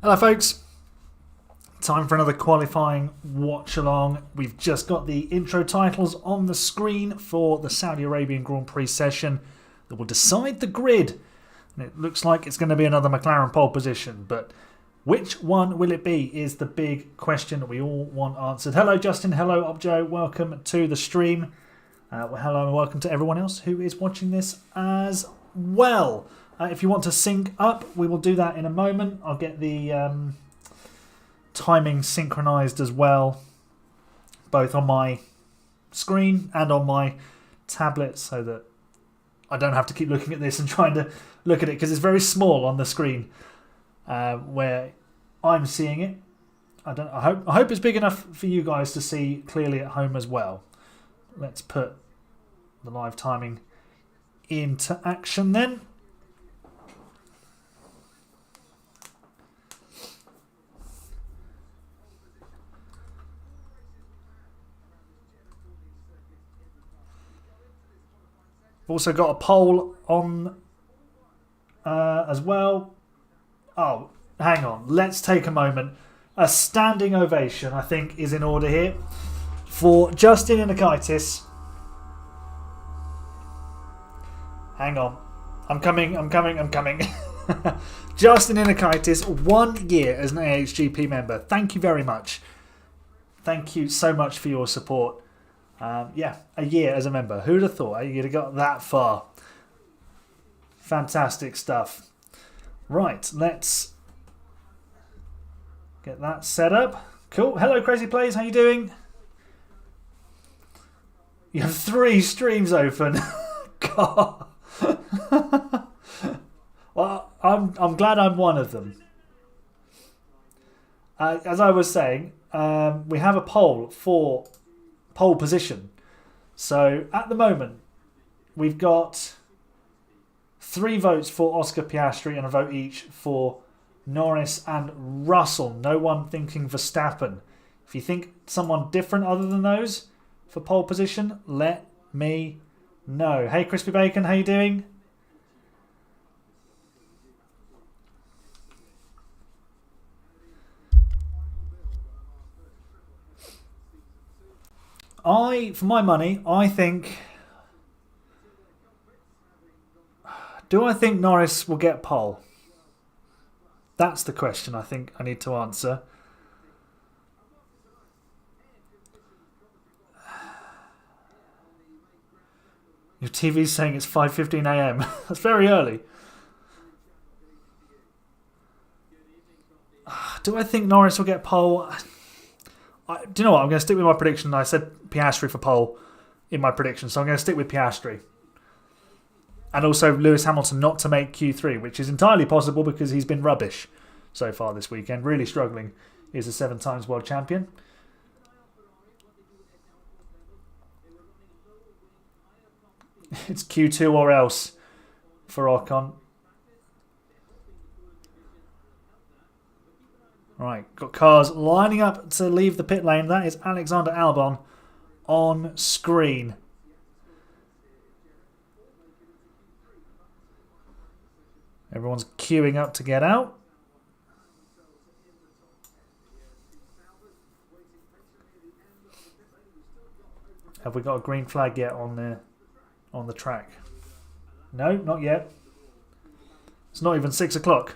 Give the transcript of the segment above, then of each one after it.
Hello folks, time for another qualifying watch along. We've just got the intro titles on the screen for the Saudi Arabian Grand Prix session that will decide the grid. And it looks like it's going to be another McLaren pole position, but which one will it be is the big question that we all want answered. Hello Justin, hello Objo, welcome to the stream. Hello and welcome to everyone else who is watching this as well. If you want to sync up, we will do that in a moment. I'll get the timing synchronized as well, both on my screen and on my tablet, so that I don't have to keep looking at this and trying to look at it, because it's very small on the screen where I'm seeing it. I hope it's big enough for you guys to see clearly at home as well. Let's put the live timing into action then. We've also got a poll on as well. Oh, hang on. Let's take a moment. A standing ovation, I think, is in order here for Justin Inakaitis. Hang on. I'm coming. Justin Inakaitis, 1 year as an AHGP member. Thank you very much. Thank you so much for your support. Yeah, a year as a member. Who'd have thought you'd have got that far? Fantastic stuff. Right, let's get that set up. Cool. Hello, Crazy Plays. How you doing? You have 3 streams open. God. Well, I'm glad I'm one of them. As I was saying, we have a poll for pole position. So at the moment, we've got 3 votes for Oscar Piastri and a vote each for Norris and Russell. No one thinking Verstappen. If you think someone different other than those for pole position, let me know. Hey Crispy Bacon, how you doing? For my money, I think... Do I think Norris will get pole? That's the question I think I need to answer. Your TV's saying it's 5:15 AM. That's very early. Do I think Norris will get pole? Do you know what? I'm going to stick with my prediction. I said Piastri for pole in my prediction, so I'm going to stick with Piastri. And also Lewis Hamilton not to make Q3, which is entirely possible because he's been rubbish so far this weekend. Really struggling. He's a 7 times world champion. It's Q2 or else for Ocon. Right, got cars lining up to leave the pit lane. That is Alexander Albon on screen. Everyone's queuing up to get out. Have we got a green flag yet on the track? No, not yet. It's not even 6 o'clock.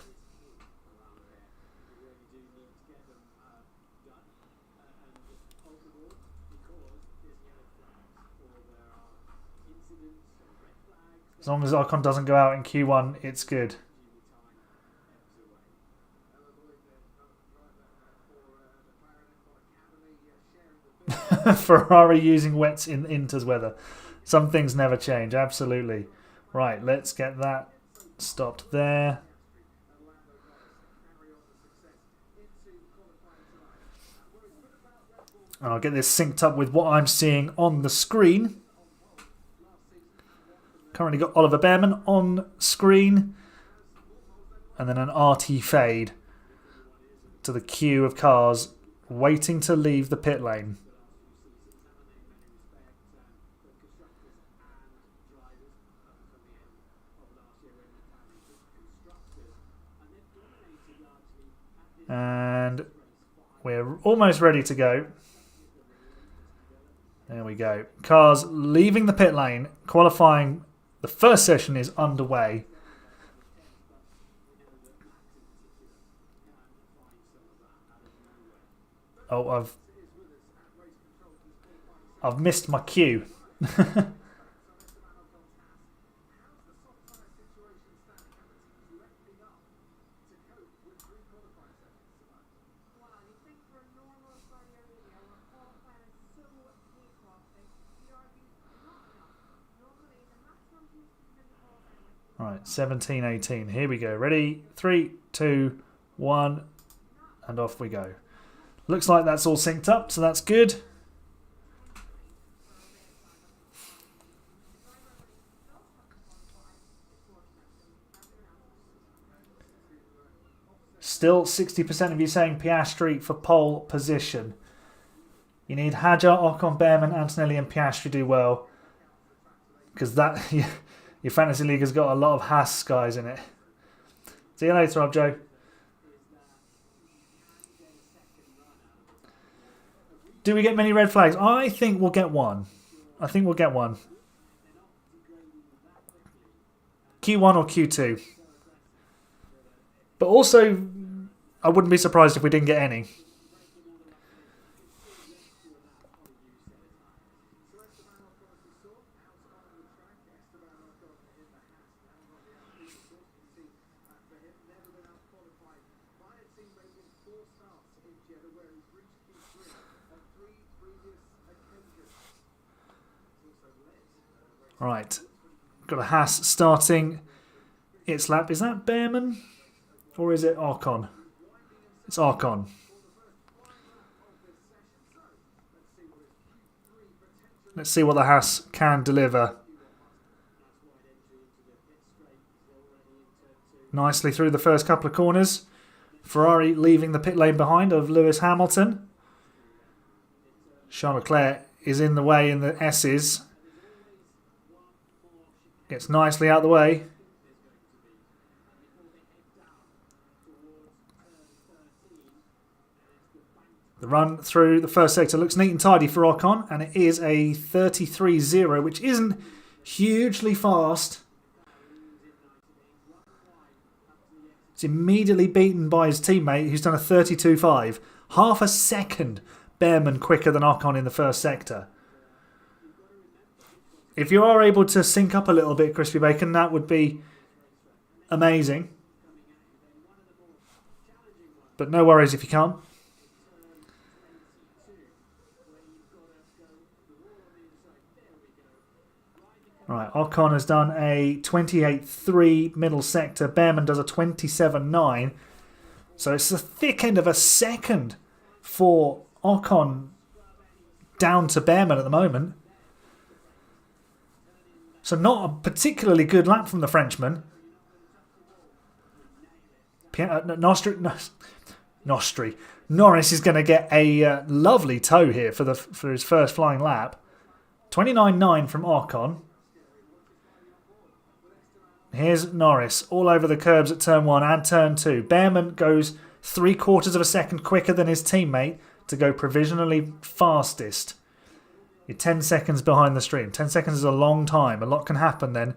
As long as Ocon doesn't go out in Q1, it's good. Ferrari using wets in Inter's weather. Some things never change, absolutely. Right, let's get that stopped there. And I'll get this synced up with what I'm seeing on the screen. Currently got Oliver Behrman on screen. And then an RT fade to the queue of cars waiting to leave the pit lane. We're almost ready to go. There we go. Cars leaving the pit lane. Qualifying, the first session is underway. Oh, I've missed my cue. Right, 17:18. Here we go. Ready? 3, 2, 1, and off we go. Looks like that's all synced up, so that's good. Still 60% of you saying Piastri for pole position. You need Hadjar, Ocon, Behrman, Antonelli and Piastri do well. Because that your fantasy league has got a lot of Haas guys in it. See you later, Rob Joe. Do we get many red flags? I think we'll get one. I think we'll get one. Q1 or Q2. But also, I wouldn't be surprised if we didn't get any. Right, got a Haas starting its lap. Is that Behrman or is it Ocon? It's Ocon. Let's see what the Haas can deliver. Nicely through the first couple of corners. Ferrari leaving the pit lane behind of Lewis Hamilton. Charles Leclerc is in the way in the S's. Gets nicely out of the way. The run through the first sector looks neat and tidy for Ocon, and it is a 33.0, which isn't hugely fast. It's immediately beaten by his teammate, who's done a 32.5. Half a second Behrman quicker than Ocon in the first sector. If you are able to sync up a little bit, Crispy Bacon, that would be amazing. But no worries if you can't. Right, Ocon has done a 28.3 middle sector. Behrman does a 27.9. So it's the thick end of a second for Ocon down to Behrman at the moment. So not a particularly good lap from the Frenchman. Norris is going to get a lovely tow here for his first flying lap. 29.9 from Ocon. Here's Norris all over the curbs at turn 1 and turn 2. Behrman goes 3/4 of a second quicker than his teammate to go provisionally fastest. You're 10 seconds behind the stream. 10 seconds is a long time. A lot can happen then.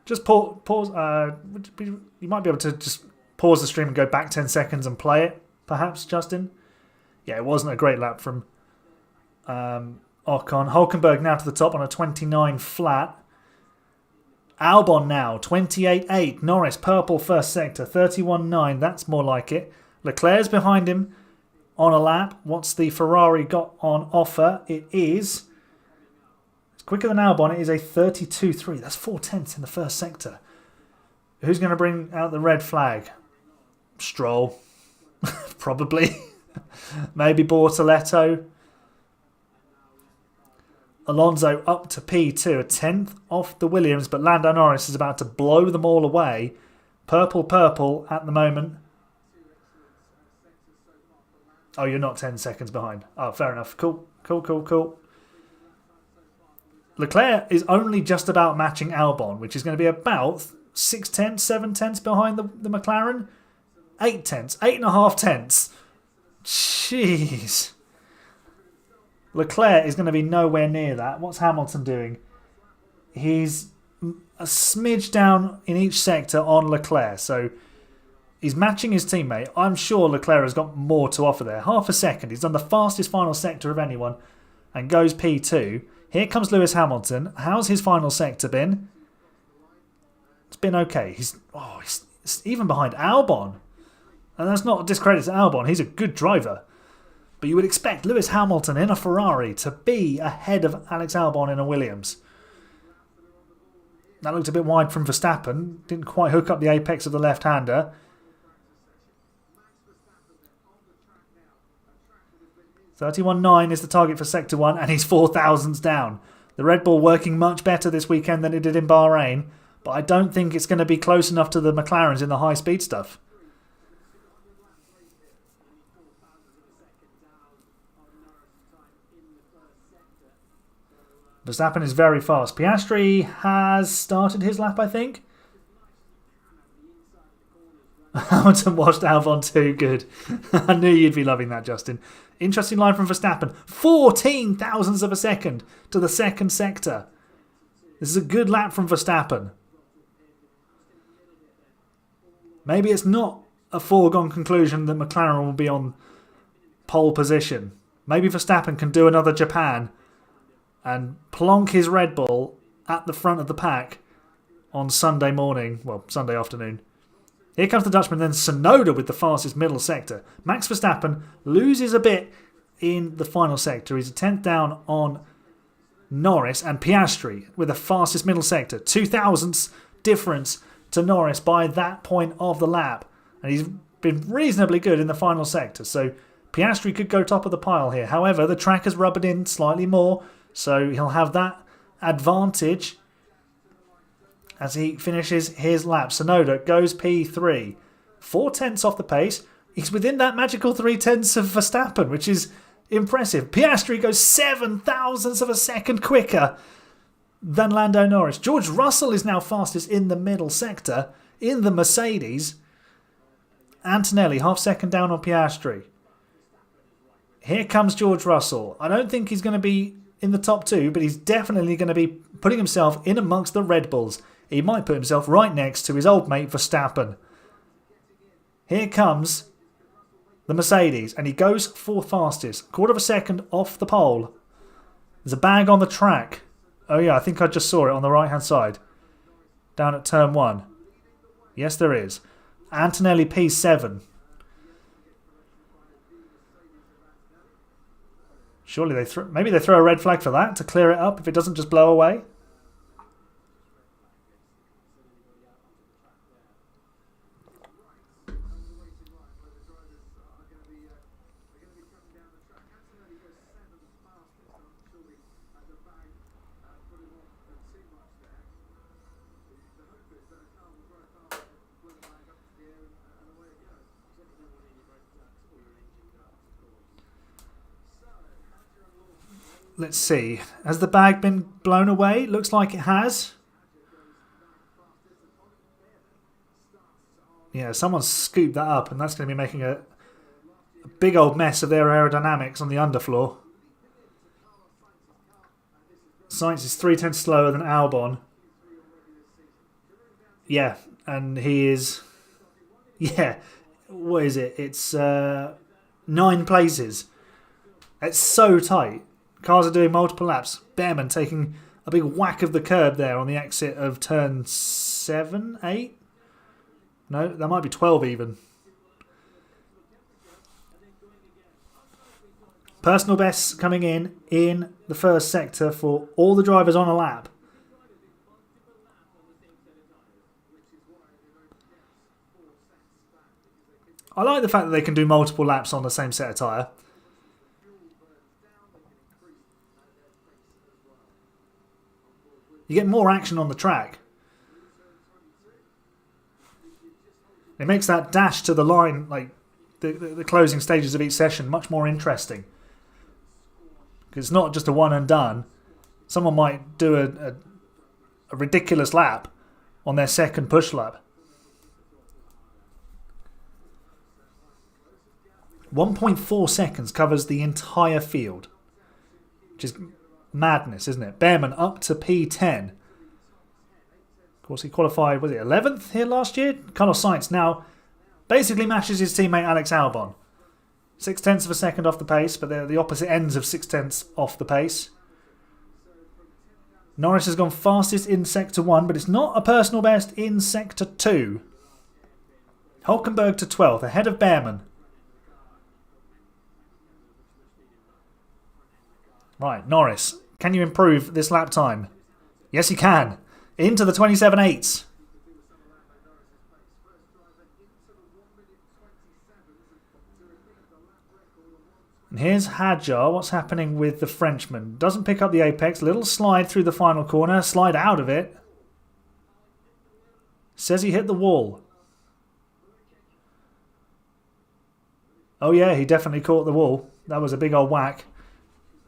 Just pause. You might be able to just pause the stream and go back 10 seconds and play it, perhaps, Justin. Yeah, it wasn't a great lap from Ocon. Hulkenberg now to the top on a 29 flat. Albon now, 28.8. Norris, purple first sector, 31.9. That's more like it. Leclerc's behind him on a lap. What's the Ferrari got on offer? It's quicker than Albon. It is a 32.3. That's 4/10 in the first sector. Who's going to bring out the red flag? Stroll. Probably. Maybe Bortoletto. Alonso up to P2, a 10th off the Williams, but Lando Norris is about to blow them all away. Purple at the moment. Oh, you're not 10 seconds behind. Oh, fair enough. Cool. Leclerc is only just about matching Albon, which is going to be about 6/10, 7/10 behind the McLaren. 8 tenths, 8.5 tenths. Jeez. Leclerc is going to be nowhere near that. What's Hamilton doing? He's a smidge down in each sector on Leclerc, so he's matching his teammate. I'm sure Leclerc has got more to offer there. Half a second. He's done the fastest final sector of anyone and goes P2. Here comes Lewis Hamilton. How's his final sector been? It's been okay. He's even behind Albon. And that's not a discredit to Albon. He's a good driver. But you would expect Lewis Hamilton in a Ferrari to be ahead of Alex Albon in a Williams. That looked a bit wide from Verstappen. Didn't quite hook up the apex of the left-hander. .31.9 is the target for Sector 1, and he's 4 thousandths down. The Red Bull working much better this weekend than it did in Bahrain, but I don't think it's going to be close enough to the McLarens in the high-speed stuff. Verstappen is very fast. Piastri has started his lap, I think. Hamilton watched Albon too. Good. I knew you'd be loving that, Justin. Interesting line from Verstappen. 14 thousandths of a second to the second sector. This is a good lap from Verstappen. Maybe it's not a foregone conclusion that McLaren will be on pole position. Maybe Verstappen can do another Japan and plonk his Red Bull at the front of the pack on Sunday morning, well, Sunday afternoon. Here comes the Dutchman, then Tsunoda with the fastest middle sector. Max Verstappen loses a bit in the final sector. He's a tenth down on Norris, and Piastri with the fastest middle sector. 2 thousandths difference to Norris by that point of the lap. And he's been reasonably good in the final sector. So Piastri could go top of the pile here. However, the track has rubbed in slightly more, so he'll have that advantage as he finishes his lap. Tsunoda goes P3. 4 tenths off the pace. He's within that magical 3 tenths of Verstappen, which is impressive. Piastri goes 7 thousandths of a second quicker than Lando Norris. George Russell is now fastest in the middle sector in the Mercedes. Antonelli, half second down on Piastri. Here comes George Russell. I don't think he's going to be in the top 2, but he's definitely going to be putting himself in amongst the Red Bulls. He might put himself right next to his old mate Verstappen. Here comes the Mercedes, and he goes 4th fastest. Quarter of a second off the pole. There's a bag on the track. Oh yeah, I think I just saw it on the right-hand side. Down at turn 1. Yes, there is. Antonelli P7. Surely maybe they throw a red flag for that to clear it up if it doesn't just blow away. Let's see. Has the bag been blown away? Looks like it has. Yeah, someone scooped that up, and that's going to be making a big old mess of their aerodynamics on the underfloor. Sainz is 3 tenths slower than Albon. Yeah, and he is... Yeah, what is it? It's 9 places. It's so tight. Cars are doing multiple laps. Behrman taking a big whack of the curb there on the exit of turn 7, 8? No, that might be 12 even. Personal bests coming in the first sector for all the drivers on a lap. I like the fact that they can do multiple laps on the same set of tyre. You get more action on the track. It makes that dash to the line, like the closing stages of each session, much more interesting. Because it's not just a one and done. Someone might do a ridiculous lap on their second push lap. 1.4 seconds covers the entire field, which is madness, isn't it? Behrman up to P10. Of course, he qualified, was it 11th here last year? Carlos Sainz now basically matches his teammate Alex Albon. 0.6 of a second off the pace, but they're the opposite ends of 0.6 off the pace. Norris has gone fastest in Sector 1, but it's not a personal best in Sector 2. Hulkenberg to 12th, ahead of Behrman. Right, Norris, can you improve this lap time? Yes, he can. Into the 27.8s. And here's Hadjar. What's happening with the Frenchman? Doesn't pick up the apex. Little slide through the final corner. Slide out of it. Says he hit the wall. Oh yeah, he definitely caught the wall. That was a big old whack.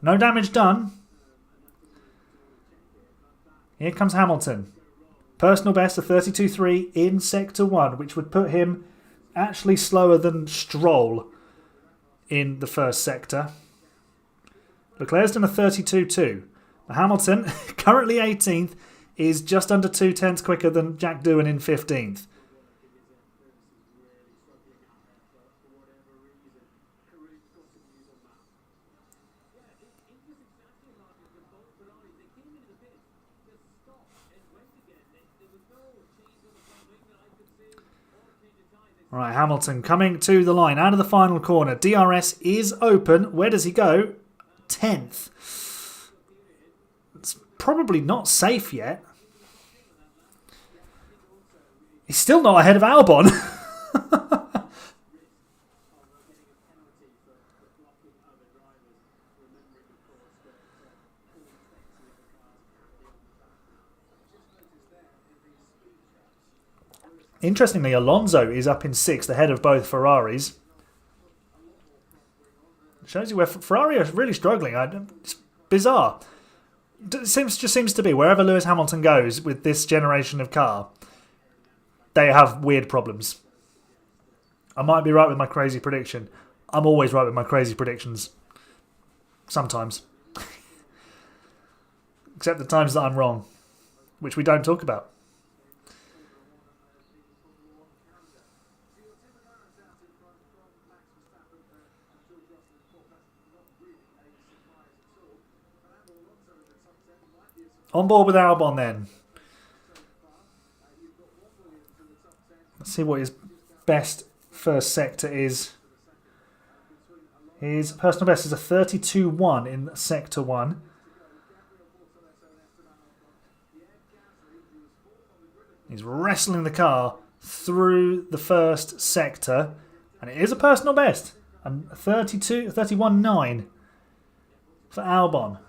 No damage done. Here comes Hamilton. Personal best of 32.3 in Sector 1, which would put him actually slower than Stroll in the first sector. Leclerc's done a 32.2. Hamilton, currently 18th, is just under 0.2 quicker than Jack Doohan in 15th. All right, Hamilton coming to the line out of the final corner. DRS is open. Where does he go? 10th. It's probably not safe yet. He's still not ahead of Albon. Interestingly, Alonso is up in 6th, ahead of both Ferraris. Shows you where Ferrari are really struggling. It's bizarre. It just seems to be wherever Lewis Hamilton goes with this generation of car, they have weird problems. I might be right with my crazy prediction. I'm always right with my crazy predictions. Sometimes. Except the times that I'm wrong, which we don't talk about. On board with Albon then. Let's see what his best first sector is. His personal best is a 32.1 in Sector 1. He's wrestling the car through the first sector. And it is a personal best. And 31.9 for Albon.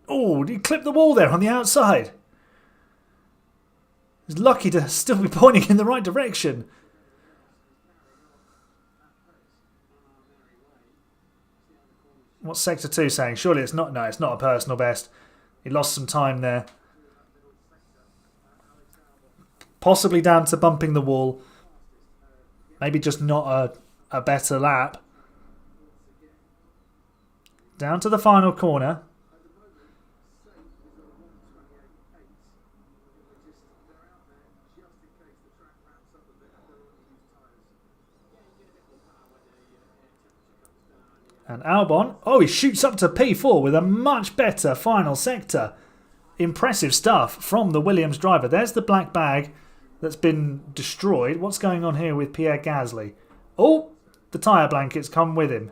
Oh, he clipped the wall there on the outside. He's lucky to still be pointing in the right direction. What's Sector 2 saying? Surely it's not. No, it's not a personal best. He lost some time there. Possibly down to bumping the wall. Maybe just not a better lap. Down to the final corner. And Albon, oh, he shoots up to P4 with a much better final sector. Impressive stuff from the Williams driver. There's the black bag that's been destroyed. What's going on here with Pierre Gasly? Oh, the tyre blankets come with him.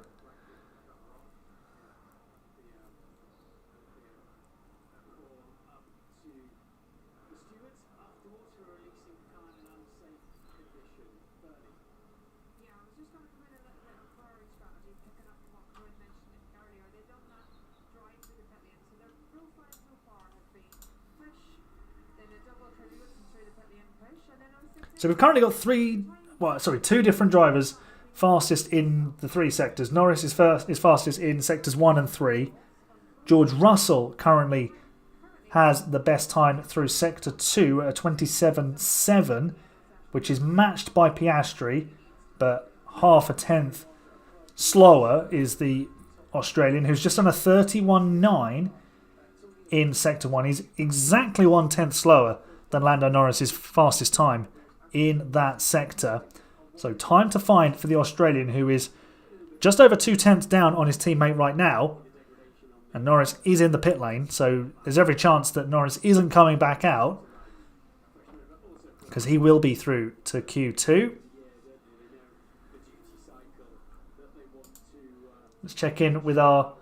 So we've currently got two different drivers fastest in the 3 sectors. Norris is fastest in sectors 1 and 3. George Russell currently has the best time through Sector 2 at 27.7, which is matched by Piastri, but half a tenth slower is the Australian, who's just on a 31.9 in Sector 1. He's exactly 1/10 slower than Lando Norris's fastest time in that sector. So time to find for the Australian, who is just over 2/10 down on his teammate right now. And Norris is in the pit lane, so there's every chance that Norris isn't coming back out, because he will be through to Q2. Let's check in with our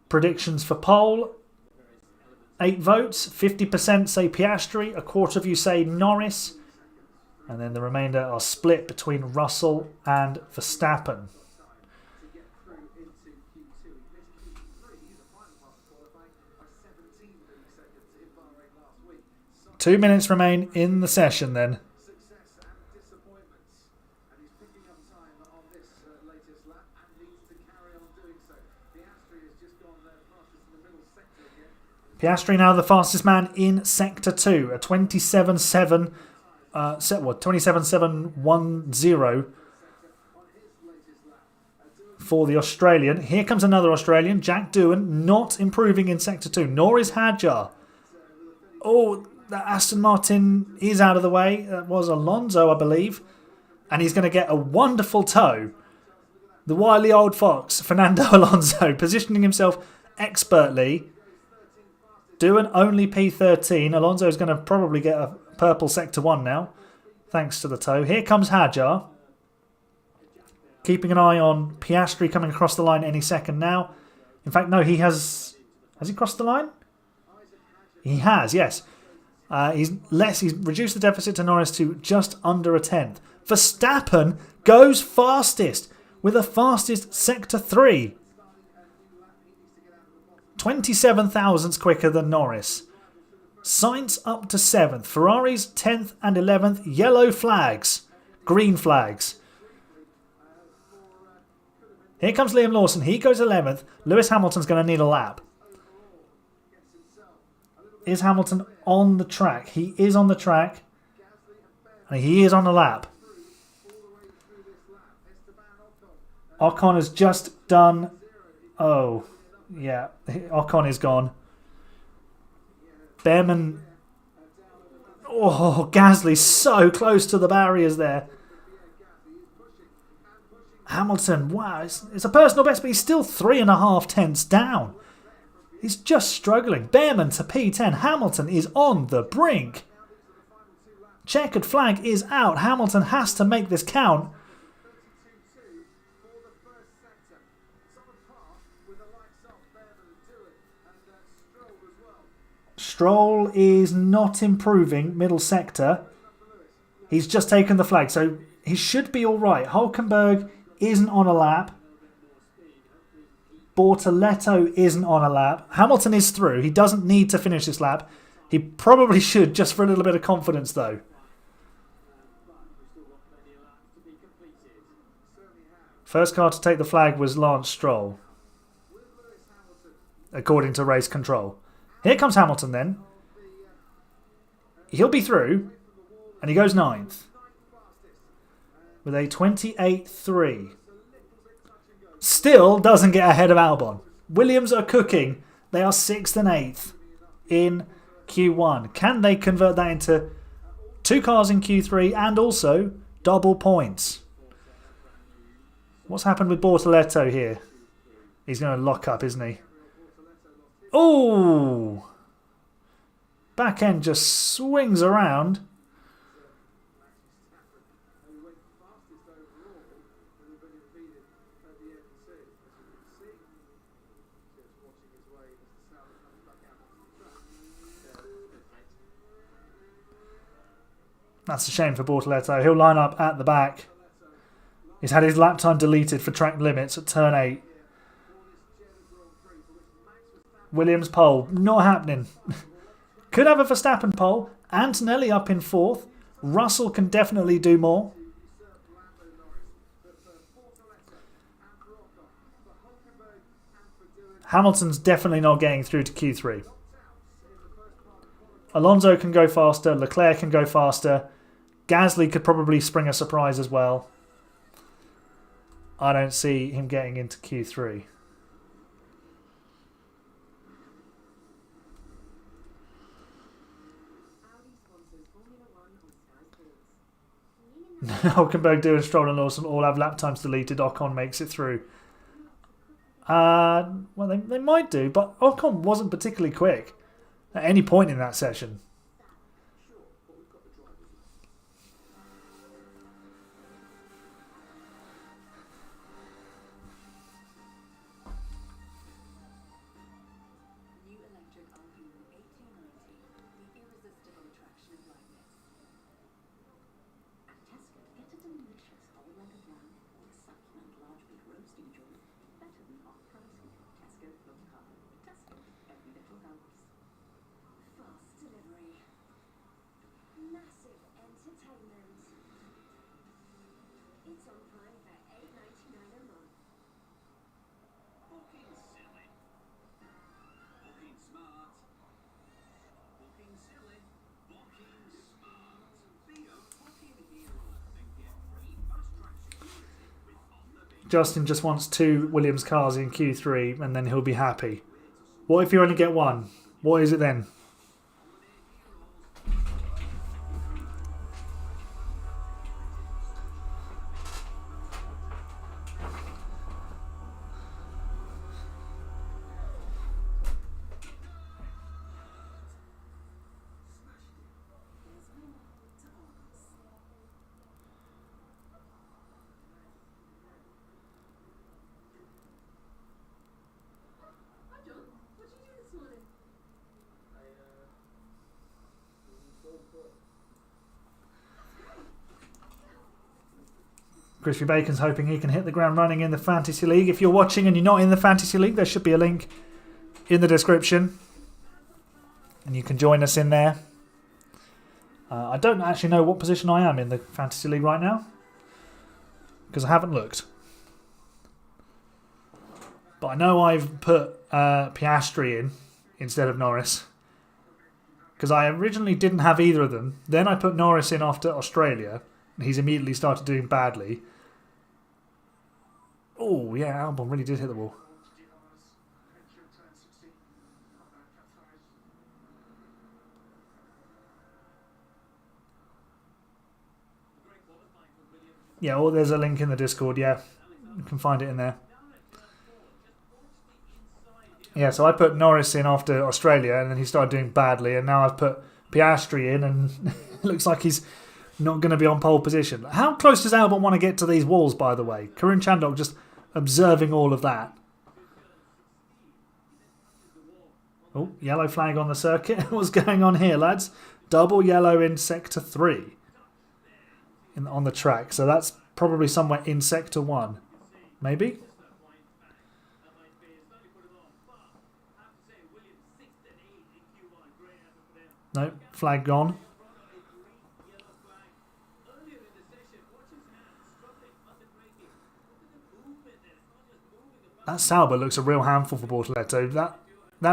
predictions for pole. 8 votes, 50% say Piastri, a quarter of you say Norris, and then the remainder are split between Russell and Verstappen. 2 minutes remain in the session then. Piastri now the fastest man in Sector 2, a 27.7, 27.710 for the Australian. Here comes another Australian, Jack Doohan, not improving in Sector 2, nor is Hadjar. Oh, that Aston Martin is out of the way. That was Alonso, I believe. And he's going to get a wonderful tow. The wily old fox, Fernando Alonso, positioning himself expertly. Doohan only P13. Alonso is going to probably get a purple Sector 1 now, thanks to the tow. Here comes Hadjar. Keeping an eye on Piastri coming across the line any second now. In fact, no, he has... Has he crossed the line? He has, yes. He's reduced the deficit to Norris to just under a tenth. Verstappen goes fastest with a fastest Sector 3. 27 thousandths quicker than Norris. Sainz up to 7th. Ferrari's 10th and 11th. Yellow flags. Green flags. Here comes Liam Lawson. He goes 11th. Lewis Hamilton's going to need a lap. Is Hamilton on the track? He is on the track. And he is on the lap. Ocon has just done... Oh, yeah. Ocon is gone. Behrman... Oh, Gasly so close to the barriers there. Hamilton, wow. It's a personal best, but he's still 3.5 tenths down. He's just struggling. Behrman to P10. Hamilton is on the brink. Checkered flag is out. Hamilton has to make this count. Stroll is not improving. Middle sector. He's just taken the flag, so he should be all right. Hülkenberg isn't on a lap. Bortoleto isn't on a lap. Hamilton is through. He doesn't need to finish this lap. He probably should, just for a little bit of confidence, though. First car to take the flag was Lance Stroll, according to race control. Here comes Hamilton then. He'll be through, and he goes 9th with a 28.3. Still doesn't get ahead of Albon. Williams are cooking. They are 6th and 8th in Q1. Can they convert that into 2 cars in Q3 and also double points? What's happened with Bortoleto here? He's going to lock up, isn't he? Oh! Back end just swings around. That's a shame for Bortoleto. He'll line up at the back. He's had his lap time deleted for track limits at turn 8. Williams pole. Not happening. Could have a Verstappen pole. Antonelli up in 4th. Russell can definitely do more. Hamilton's definitely not getting through to Q3. Alonso can go faster. Leclerc can go faster. Gasly could probably spring a surprise as well. I don't see him getting into Q3. Hulkenberg doing Stroll and Lawson all have lap times deleted. Ocon makes it through. Well, they might do, but Ocon wasn't particularly quick at any point in that session. Justin just wants 2 Williams cars in Q3 and then he'll be happy. What if you only get 1? What is it then? Crispy Bacon's hoping he can hit the ground running in the Fantasy League. If you're watching and you're not in the Fantasy League, there should be a link in the description. And you can join us in there. I don't actually know what position I am in the Fantasy League right now, because I haven't looked. But I know I've put Piastri in instead of Norris, because I originally didn't have either of them. Then I put Norris in after Australia, and he's immediately started doing badly. Oh, yeah, Albon really did hit the wall. Yeah, well, there's a link in the Discord, yeah. You can find it in there. Yeah, so I put Norris in after Australia, and then he started doing badly, and now I've put Piastri in, and it looks like he's not going to be on pole position. How close does Albon want to get to these walls, by the way? Karun Chandok just observing all of that. Oh, yellow flag on the circuit. What's going on here, lads? Double yellow in Sector 3 on the track. So that's probably somewhere in Sector 1. Maybe? No, flag gone. That Sauber looks a real handful for Bortoletto. That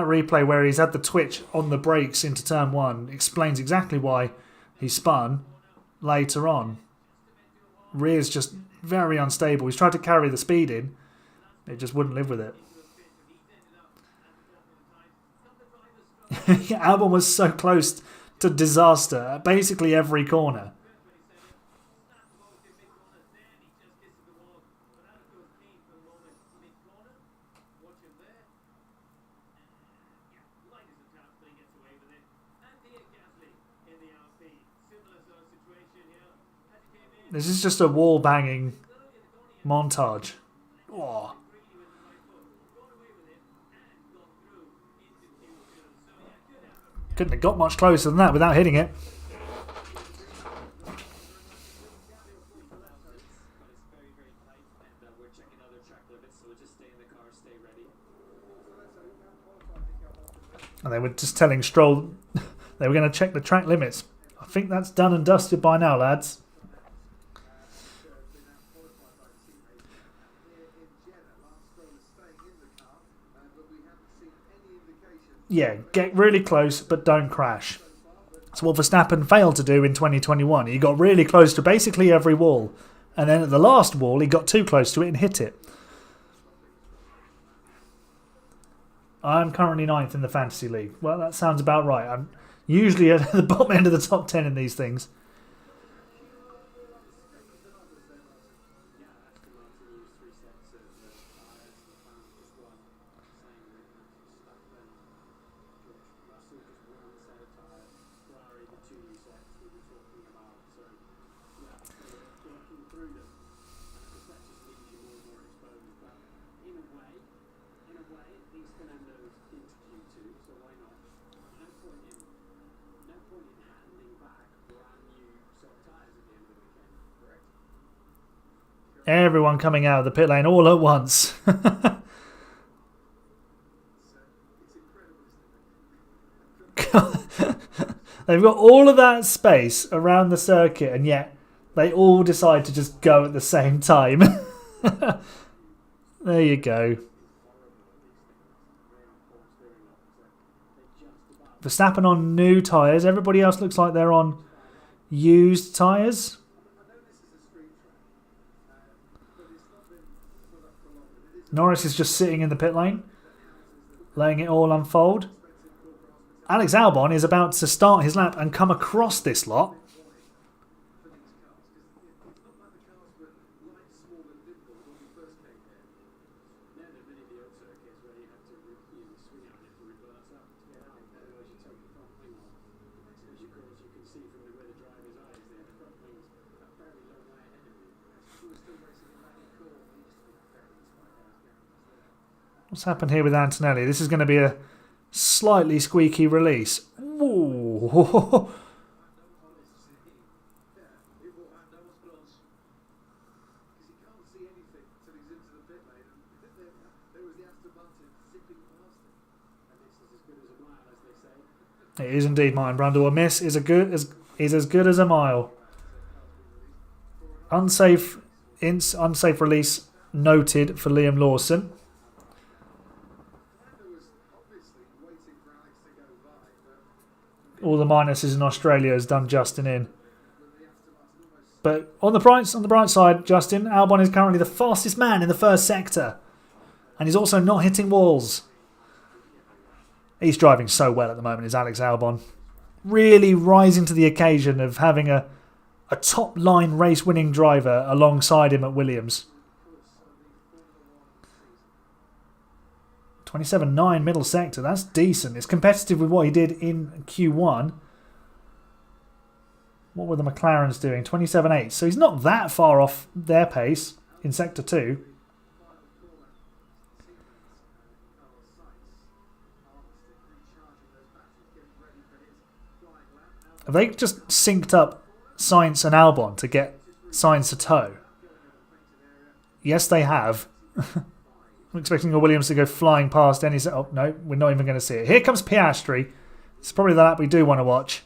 replay where he's had the twitch on the brakes into turn 1 explains exactly why he spun later on. Rear's just very unstable. He's tried to carry the speed in. It just wouldn't live with it. Albon was so close to disaster at basically every corner. This is just a wall-banging montage. Oh. Couldn't have got much closer than that without hitting it. And they were just telling Stroll they were going to check the track limits. I think that's done and dusted by now, lads. Yeah, get really close, but don't crash. That's what Verstappen failed to do in 2021. He got really close to basically every wall. And then at the last wall, he got too close to it and hit it. I'm currently 9th in the Fantasy League. Well, that sounds about right. I'm usually at the bottom end of the top 10 in these things. Everyone coming out of the pit lane all at once. They've got all of that space around the circuit, and yet they all decide to just go at the same time. There you go. Verstappen on new tyres. Everybody else looks like they're on used tyres. Norris is just sitting in the pit lane, letting it all unfold. Alex Albon is about to start his lap and come across this lot. What's happened here with Antonelli? This is going to be a slightly squeaky release. Ooh. It is indeed Martin Brundle. A miss is as good as a mile. Unsafe release noted for Liam Lawson. All the minuses in Australia has done Justin in. But on the bright side, Justin, Albon is currently the fastest man in the first sector. And he's also not hitting walls. He's driving so well at the moment, is Alex Albon. Really rising to the occasion of having a top-line race-winning driver alongside him at Williams. 27.9 middle sector, that's decent. It's competitive with what he did in Q1. What were the McLarens doing? 27.8. So he's not that far off their pace in sector 2. Have they just synced up Sainz and Albon to get Sainz to tow? Yes, they have. I'm expecting a Williams to go flying past any... Oh, no, we're not even going to see it. Here comes Piastri. It's probably the lap we do want to watch.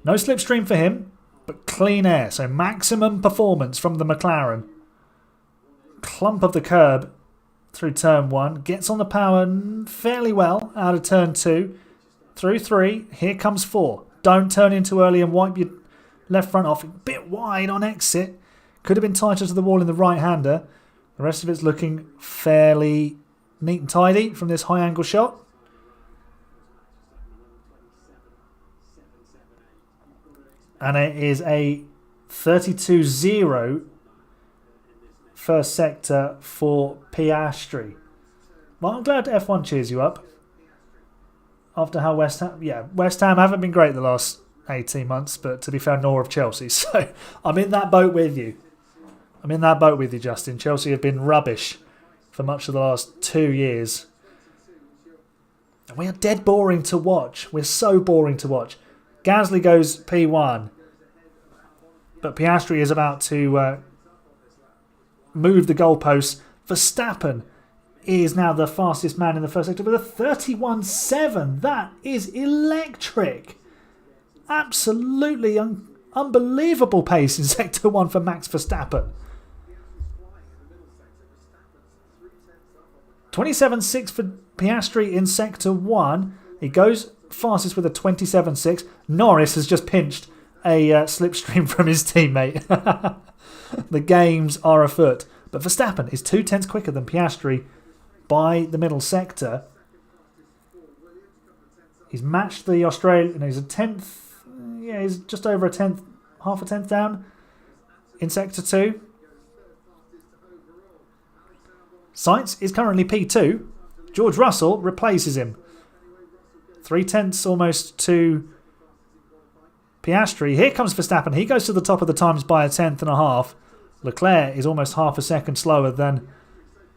No slipstream for him, but clean air. So maximum performance from the McLaren. Clump of the curb through turn 1. Gets on the power fairly well out of turn 2. Through 3. Here comes 4. Don't turn in too early and wipe your left front off. A bit wide on exit. Could have been tighter to the wall in the right-hander. The rest of it's looking fairly neat and tidy from this high-angle shot. And it is a 32-0 first sector for Piastri. Well, I'm glad F1 cheers you up. After how West Ham haven't been great the last 18 months, but to be fair, nor have Chelsea. So I'm in that boat with you. Justin. Chelsea have been rubbish for much of the last 2 years. And we are dead boring to watch. We're so boring to watch. Gasly goes P1. But Piastri is about to move the goalposts. Verstappen is now the fastest man in the first sector with a 31.7. That is electric. Absolutely unbelievable pace in sector 1 for Max Verstappen. 27.6 for Piastri in sector 1. He goes fastest with a 27.6. Norris has just pinched a slipstream from his teammate. The games are afoot. But Verstappen is 0.2 quicker than Piastri by the middle sector. He's matched the Australian. No, he's a tenth. Yeah, he's just over a tenth, half a tenth down in sector 2. Sainz is currently P2. George Russell replaces him. 0.3 almost to Piastri. Here comes Verstappen. He goes to the top of the times by 1.5. Leclerc is almost half a second slower than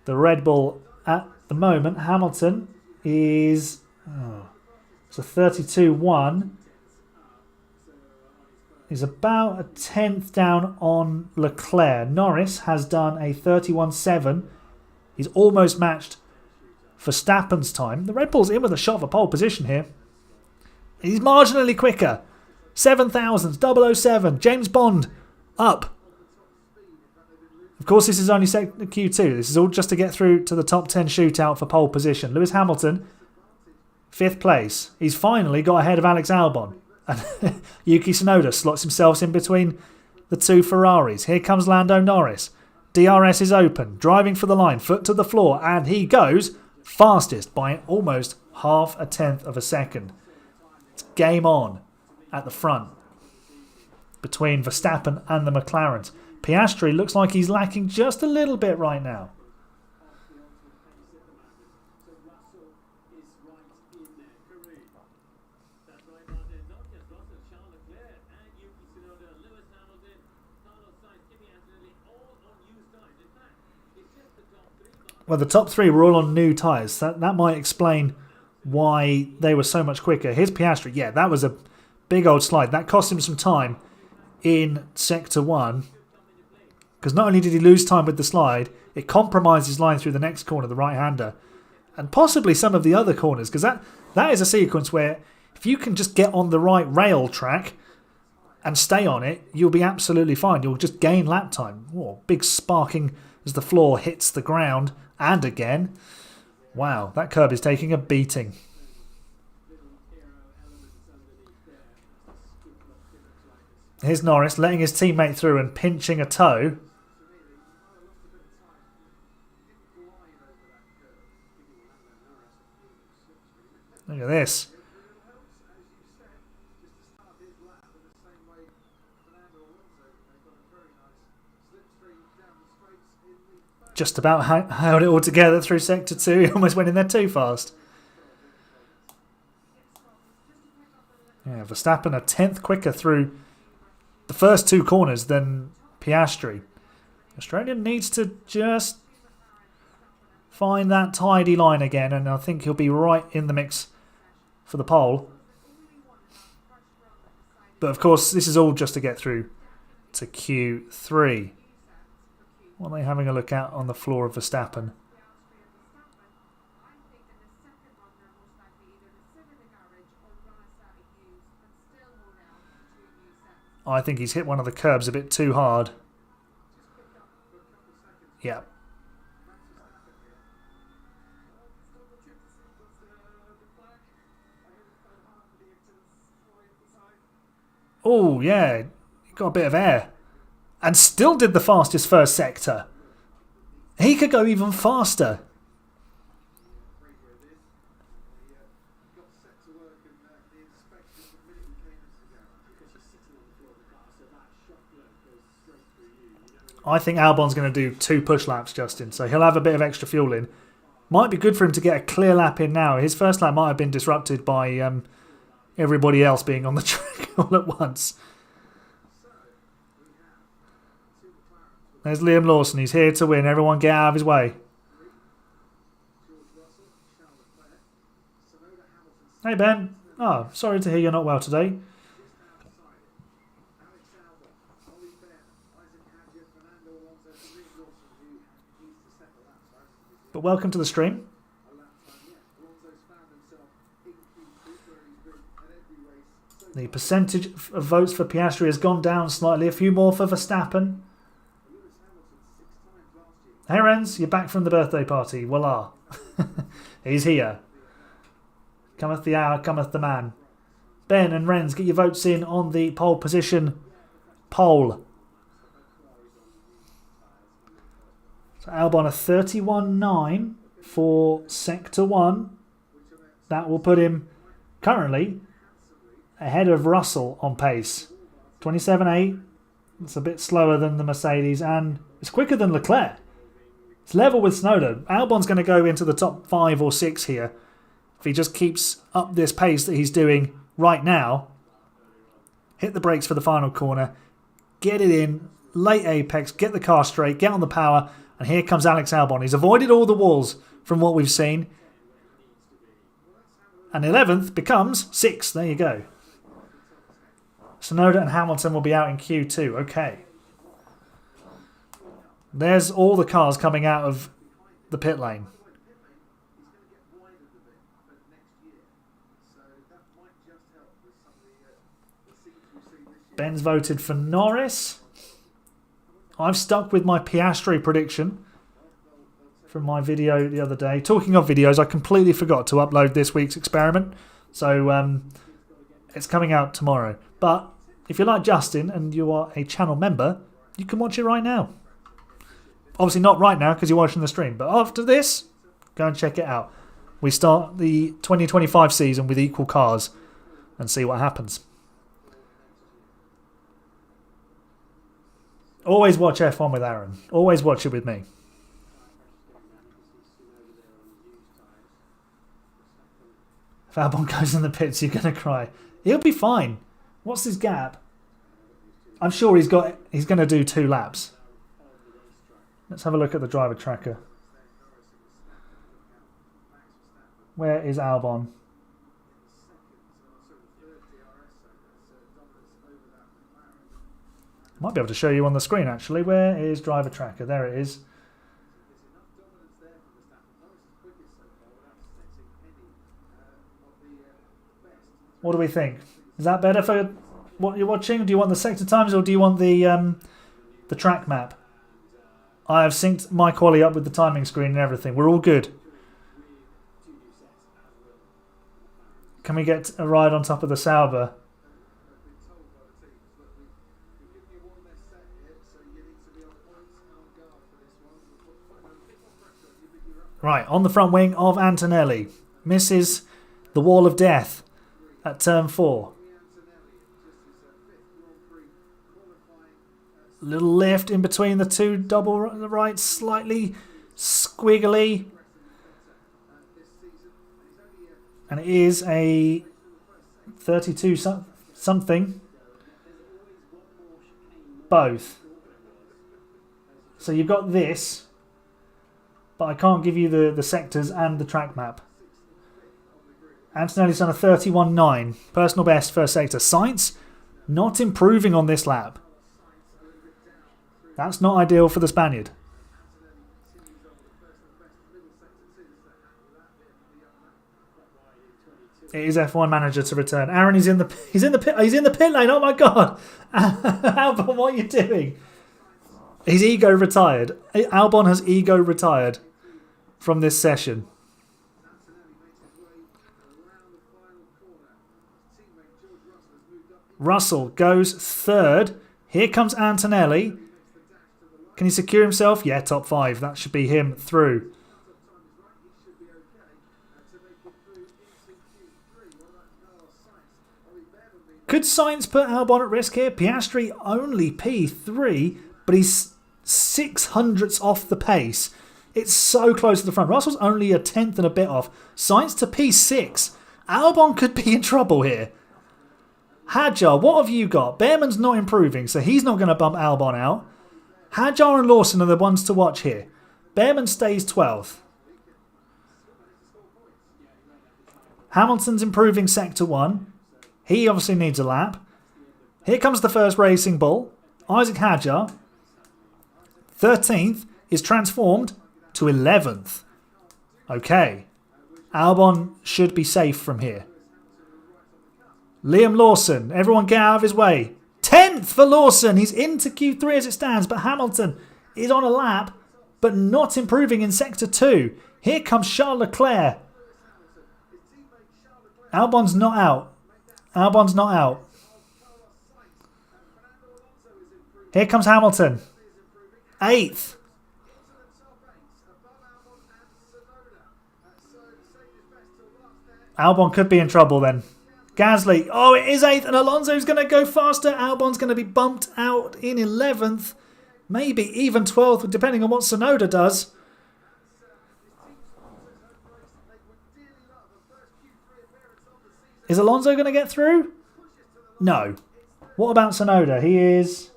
the Red Bull at the moment. Hamilton is it's a 32.1. He's about a tenth down on Leclerc. Norris has done a 31.7. He's almost matched Verstappen's time. The Red Bull's in with a shot for pole position here. He's marginally quicker. 7,000s, 007. James Bond up. Of course, this is only Q2. This is all just to get through to the top 10 shootout for pole position. Lewis Hamilton, 5th place. He's finally got ahead of Alex Albon. And Yuki Tsunoda slots himself in between the two Ferraris. Here comes Lando Norris. DRS is open, driving for the line, foot to the floor, and he goes fastest by almost half a tenth of a second. It's game on at the front between Verstappen and the McLarens. Piastri looks like he's lacking just a little bit right now. Well, the top 3 were all on new tyres. That might explain why they were so much quicker. Here's Piastri. Yeah, that was a big old slide. That cost him some time in Sector 1. Because not only did he lose time with the slide, it compromised his line through the next corner, the right-hander. And possibly some of the other corners. Because that is a sequence where if you can just get on the right rail track and stay on it, you'll be absolutely fine. You'll just gain lap time. Whoa, big sparking as the floor hits the ground. And again, wow, that curb is taking a beating. Here's Norris letting his teammate through and pinching a toe. Look at this. Just about held it all together through Sector 2. He almost went in there too fast. Yeah, Verstappen a tenth quicker through the first 2 corners than Piastri. Australian needs to just find that tidy line again, and I think he'll be right in the mix for the pole. But of course, this is all just to get through to Q3. What are they having a look at on the floor of Verstappen? I think he's hit one of the curbs a bit too hard. Yeah. Oh, yeah. Got a bit of air. And still did the fastest first sector. He could go even faster. I think Albon's going to do 2 push laps, Justin, so he'll have a bit of extra fuel in. Might be good for him to get a clear lap in now. His first lap might have been disrupted by everybody else being on the track all at once. There's Liam Lawson. He's here to win. Everyone get out of his way. Hey, Ben. Oh, sorry to hear you're not well today. But welcome to the stream. The percentage of votes for Piastri has gone down slightly. A few more for Verstappen. Hey Renz, you're back from the birthday party. Voila. He's here. Cometh the hour, cometh the man. Ben and Renz, get your votes in on the pole position poll. So Albon a 31.9 for Sector 1. That will put him currently ahead of Russell on pace. 27.8. It's a bit slower than the Mercedes and it's quicker than Leclerc. It's level with Snowden. Albon's going to go into the top 5 or 6 here. If he just keeps up this pace that he's doing right now, hit the brakes for the final corner, get it in, late apex, get the car straight, get on the power, and here comes Alex Albon. He's avoided all the walls from what we've seen. And 11th becomes 6th. There you go. Tsunoda and Hamilton will be out in Q2. Okay. There's all the cars coming out of the pit lane. Ben's voted for Norris. I've stuck with my Piastri prediction from my video the other day. Talking of videos, I completely forgot to upload this week's experiment. So it's coming out tomorrow. But if you like Justin and you are a channel member, you can watch it right now. Obviously not right now because you're watching the stream. But after this, go and check it out. We start the 2025 season with equal cars and see what happens. Always watch F1 with Aaron. Always watch it with me. If Albon goes in the pits, you're going to cry. He'll be fine. What's his gap? I'm sure he's going to do 2 laps. Let's have a look at the driver tracker. Where is Albon? Might be able to show you on the screen actually. Where is driver tracker? There it is. What do we think? Is that better for what you're watching? Do you want the sector times or do you want the track map? I have synced my quali up with the timing screen and everything. We're all good. Can we get a ride on top of the Sauber? Right, on the front wing of Antonelli. Misses the wall of death at turn 4. Little lift in between the two double right, slightly squiggly. And it is a 32 something. Both. So you've got this, but I can't give you the sectors and the track map. Antonelli's done a 31.9. Personal best first sector. Sainz not improving on this lap. That's not ideal for the Spaniard. It is F1 manager to return. Aaron is in the pit lane. Oh my god. Albon, what are you doing? His ego retired. Albon has ego retired from this session. Russell goes third. Here comes Antonelli. Can he secure himself? Yeah, top 5. That should be him through. Could Sainz put Albon at risk here? Piastri only P3, but he's 600ths off the pace. It's so close to the front. Russell's only a 10th and a bit off. Sainz to P6. Albon could be in trouble here. Hadjar, what have you got? Behrman's not improving, so he's not going to bump Albon out. Hadjar and Lawson are the ones to watch here. Behrman stays 12th. Hamilton's improving sector 1. He obviously needs a lap. Here comes the first racing bull. Isaac Hadjar. 13th is transformed to 11th. Okay. Albon should be safe from here. Liam Lawson. Everyone get out of his way. 10th for Lawson. He's into Q3 as it stands, but Hamilton is on a lap, but not improving in sector 2. Here comes Charles Leclerc. Albon's not out. Albon's not out. Here comes Hamilton. 8th. Albon could be in trouble then. Gasly. Oh, it is 8th and Alonso's going to go faster. Albon's going to be bumped out in 11th. Maybe even 12th, depending on what Tsunoda does. Is Alonso going to get through? No. What about Tsunoda? He is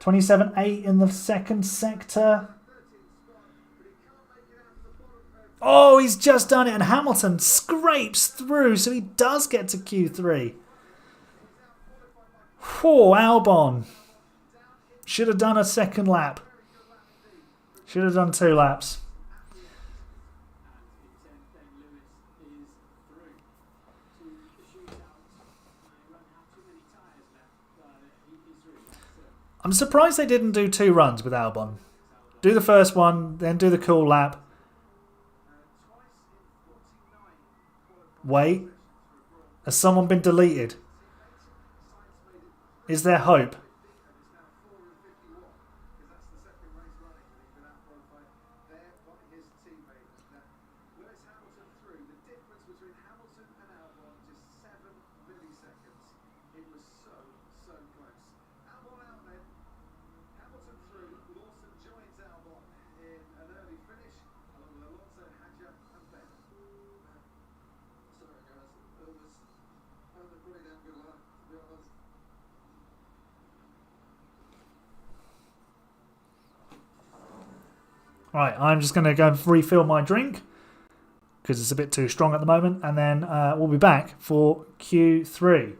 27.8 in the second sector. Oh, he's just done it. And Hamilton scrapes through, so he does get to Q3. Whew, Albon. Should have done a second lap. Should have done 2 laps. I'm surprised they didn't do 2 runs with Albon. Do the first one, then do the cool lap. Wait. Has someone been deleted? Is there hope? Right, I'm just going to go and refill my drink because it's a bit too strong at the moment, and then we'll be back for Q3.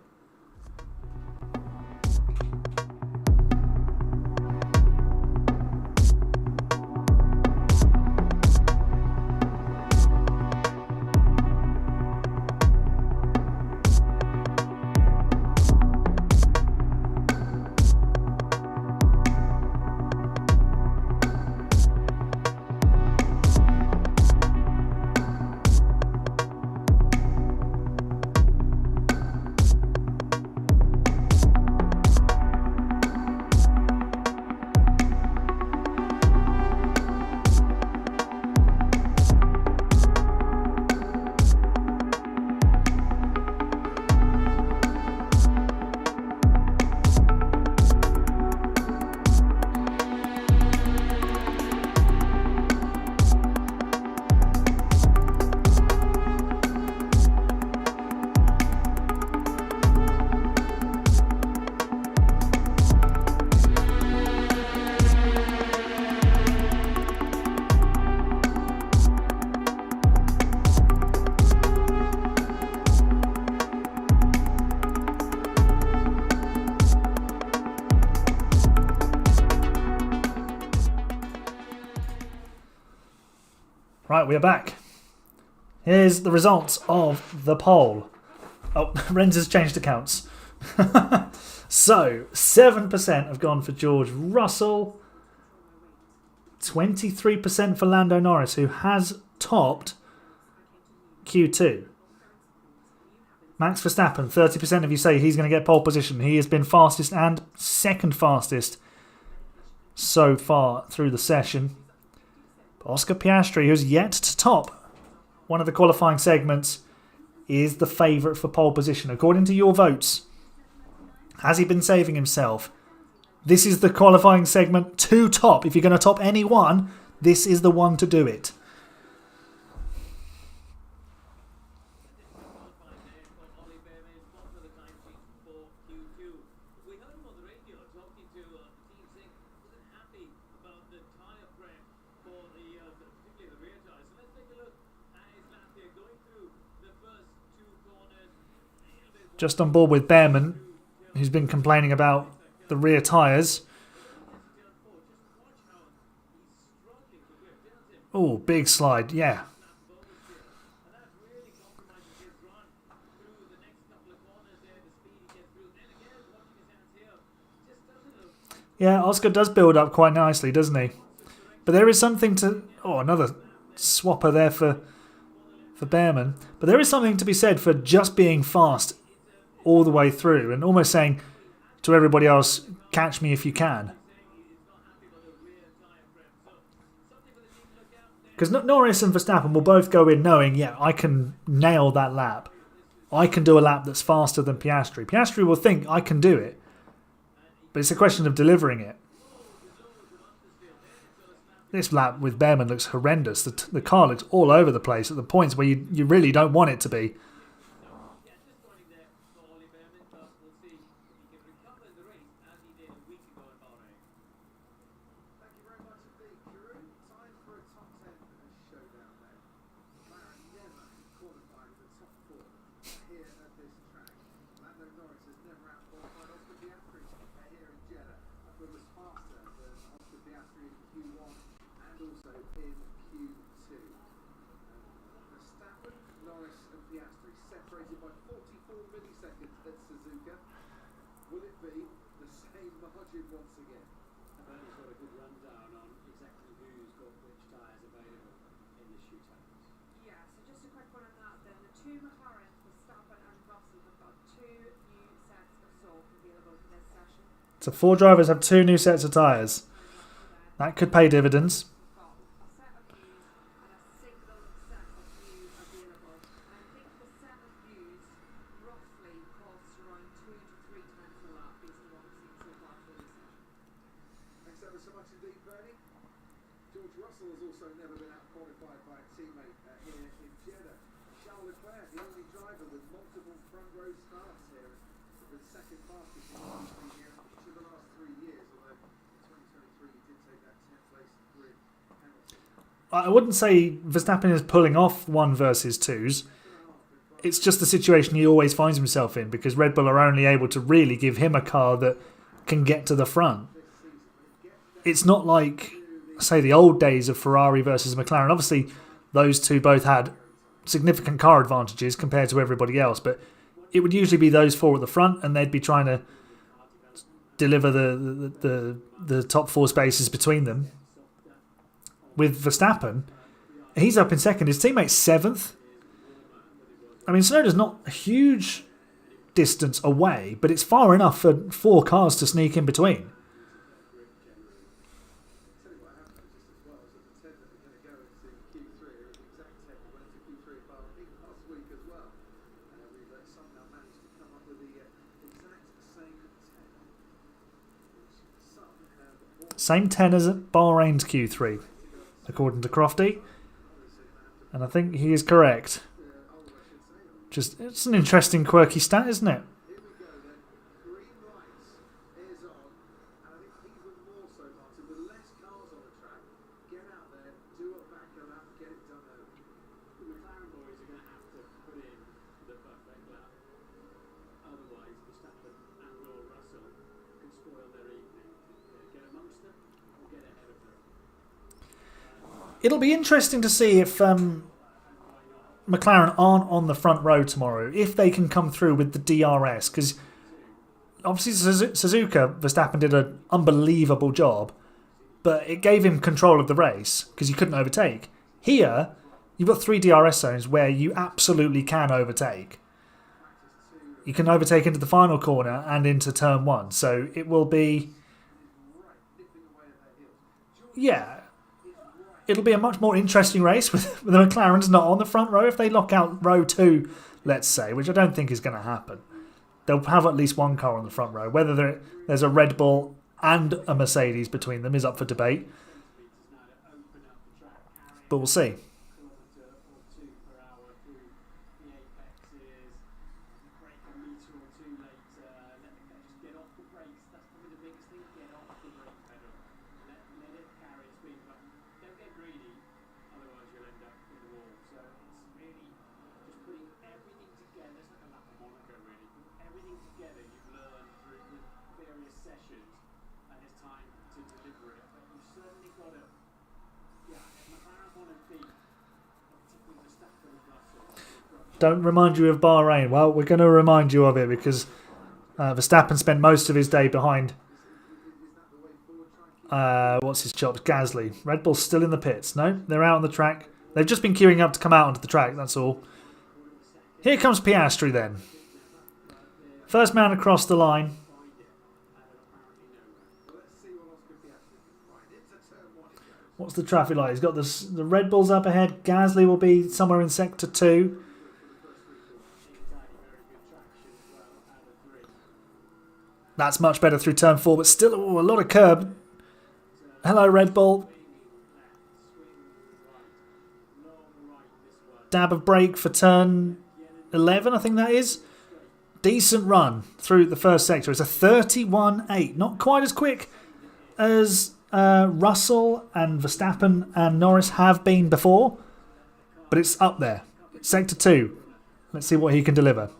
Right, we are back. Here's the results of the poll. Oh, Renz has changed accounts. So, 7% have gone for George Russell. 23% for Lando Norris, who has topped Q2. Max Verstappen, 30% of you say he's going to get pole position. He has been fastest and second fastest so far through the session. Oscar Piastri, who's yet to top one of the qualifying segments, is the favourite for pole position. According to your votes, has he been saving himself? This is the qualifying segment to top. If you're going to top any one, this is the one to do it. Just on board with Behrman, who's been complaining about the rear tyres. Oh, big slide, yeah. Yeah, Oscar does build up quite nicely, doesn't he? But there is something to... Oh, another swapper there for for Behrman. But there is something to be said for just being fast all the way through and almost saying to everybody else, catch me if you can. Because Norris and Verstappen will both go in knowing, yeah, I can nail that lap. I can do a lap that's faster than Piastri. Piastri will think, I can do it. But it's a question of delivering it. This lap with Behrman looks horrendous. The car looks all over the place at the points where you really don't want it to be. So 4 drivers have 2 new sets of tyres. That could pay dividends. I wouldn't say Verstappen is pulling off 1 versus 2s. It's just the situation he always finds himself in because Red Bull are only able to really give him a car that can get to the front. It's not like, say, the old days of Ferrari versus McLaren. Obviously, those two both had significant car advantages compared to everybody else, but it would usually be those 4 at the front and they'd be trying to deliver the top 4 spaces between them. With Verstappen, he's up in second. His teammate's 7th. I mean, Tsunoda's not a huge distance away, but it's far enough for 4 cars to sneak in between. Same 10 as at Bahrain's Q3. According to Crofty, and I think he is correct. Just, it's an interesting, quirky stat, isn't it? It'll be interesting to see if McLaren aren't on the front row tomorrow, if they can come through with the DRS, because obviously Suzuka, Verstappen did an unbelievable job, but it gave him control of the race because you couldn't overtake. Here, you've got 3 DRS zones where you absolutely can overtake. You can overtake into the final corner and into turn 1, so it will be... Yeah. It'll be a much more interesting race with the McLarens not on the front row. If they lock out row 2, let's say, which I don't think is going to happen, they'll have at least 1 car on the front row. Whether there's a Red Bull and a Mercedes between them is up for debate. But we'll see. Don't remind you of Bahrain. Well, we're going to remind you of it because Verstappen spent most of his day behind what's his chops? Gasly. Red Bull's still in the pits. No, they're out on the track. They've just been queuing up to come out onto the track, that's all. Here comes Piastri then. First man across the line. What's the traffic like? He's got the Red Bulls up ahead. Gasly will be somewhere in sector 2. That's much better through turn 4, but still a lot of curb. Hello, Red Bull. Dab of brake for turn 11, I think that is. Decent run through the first sector. It's a 31.8. Not quite as quick as Russell and Verstappen and Norris have been before, but it's up there. Sector 2. Let's see what he can deliver.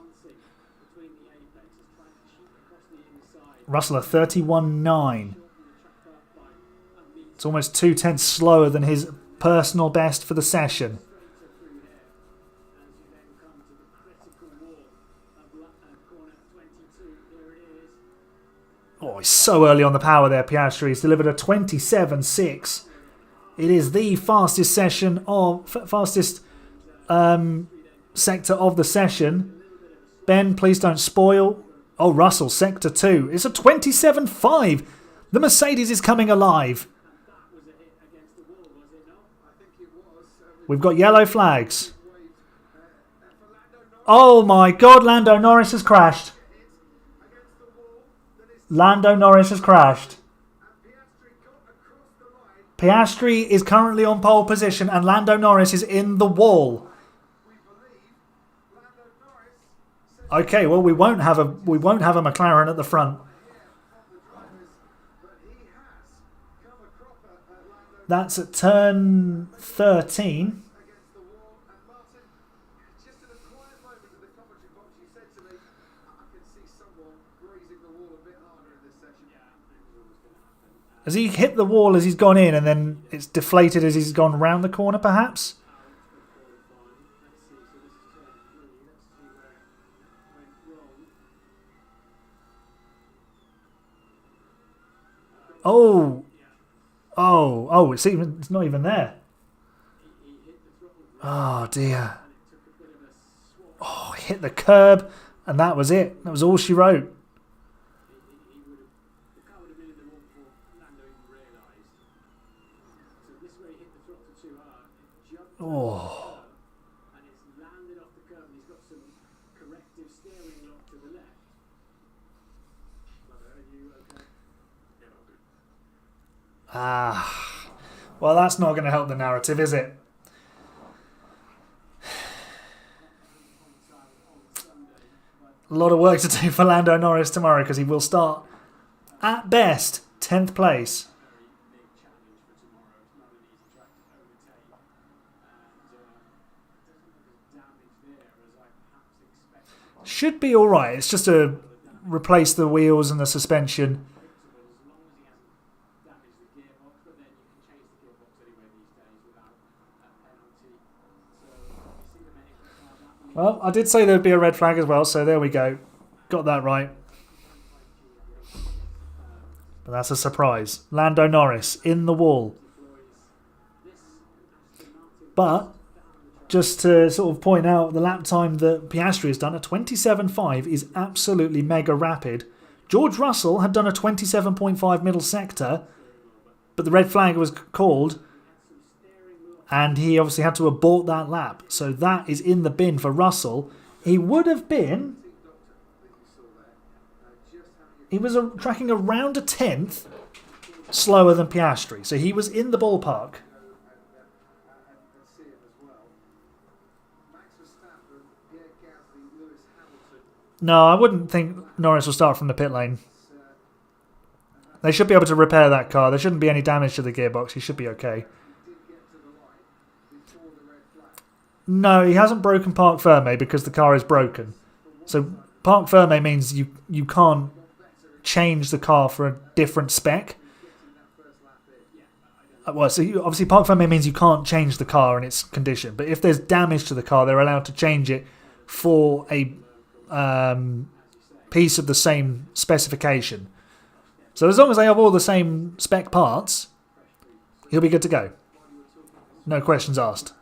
Russell a 31.9. It's almost 2/10 slower than his personal best for the session. Oh, he's so early on the power there, Piastri. He's delivered a 27.6. It is the fastest session of fastest sector of the session. Ben, please don't spoil. Oh, Russell, sector 2. It's a 27.5. The Mercedes is coming alive. We've got yellow flags. Oh my God, Lando Norris has crashed. Lando Norris has crashed. Piastri is currently on pole position and Lando Norris is in the wall. Okay, well we won't have a McLaren at the front. That's at turn 13. Has he hit the wall as he's gone in and then it's deflated as he's gone round the corner perhaps? Oh, it's not even there. Oh dear. Oh, hit the curb and that was it. That was all she wrote. Oh. Well, that's not going to help the narrative, is it? A lot of work to do for Lando Norris tomorrow because he will start, at best, 10th place. Should be alright. It's just to replace the wheels and the suspension. Well, I did say there'd be a red flag as well, so there we go. Got that right. But that's a surprise. Lando Norris in the wall. But just to sort of point out the lap time that Piastri has done, a 27.5 is absolutely mega rapid. George Russell had done a 27.5 middle sector, but the red flag was called and he obviously had to abort that lap. So that is in the bin for Russell. He would have been... He was tracking around a 10th slower than Piastri. So he was in the ballpark. No, I wouldn't think Norris will start from the pit lane. They should be able to repair that car. There shouldn't be any damage to the gearbox. He should be okay. No, he hasn't broken parc ferme because the car is broken. So parc ferme means you can't change the car for a different spec. Well, so obviously parc ferme means you can't change the car in its condition. But if there's damage to the car, they're allowed to change it for a piece of the same specification. So as long as they have all the same spec parts, he'll be good to go. No questions asked.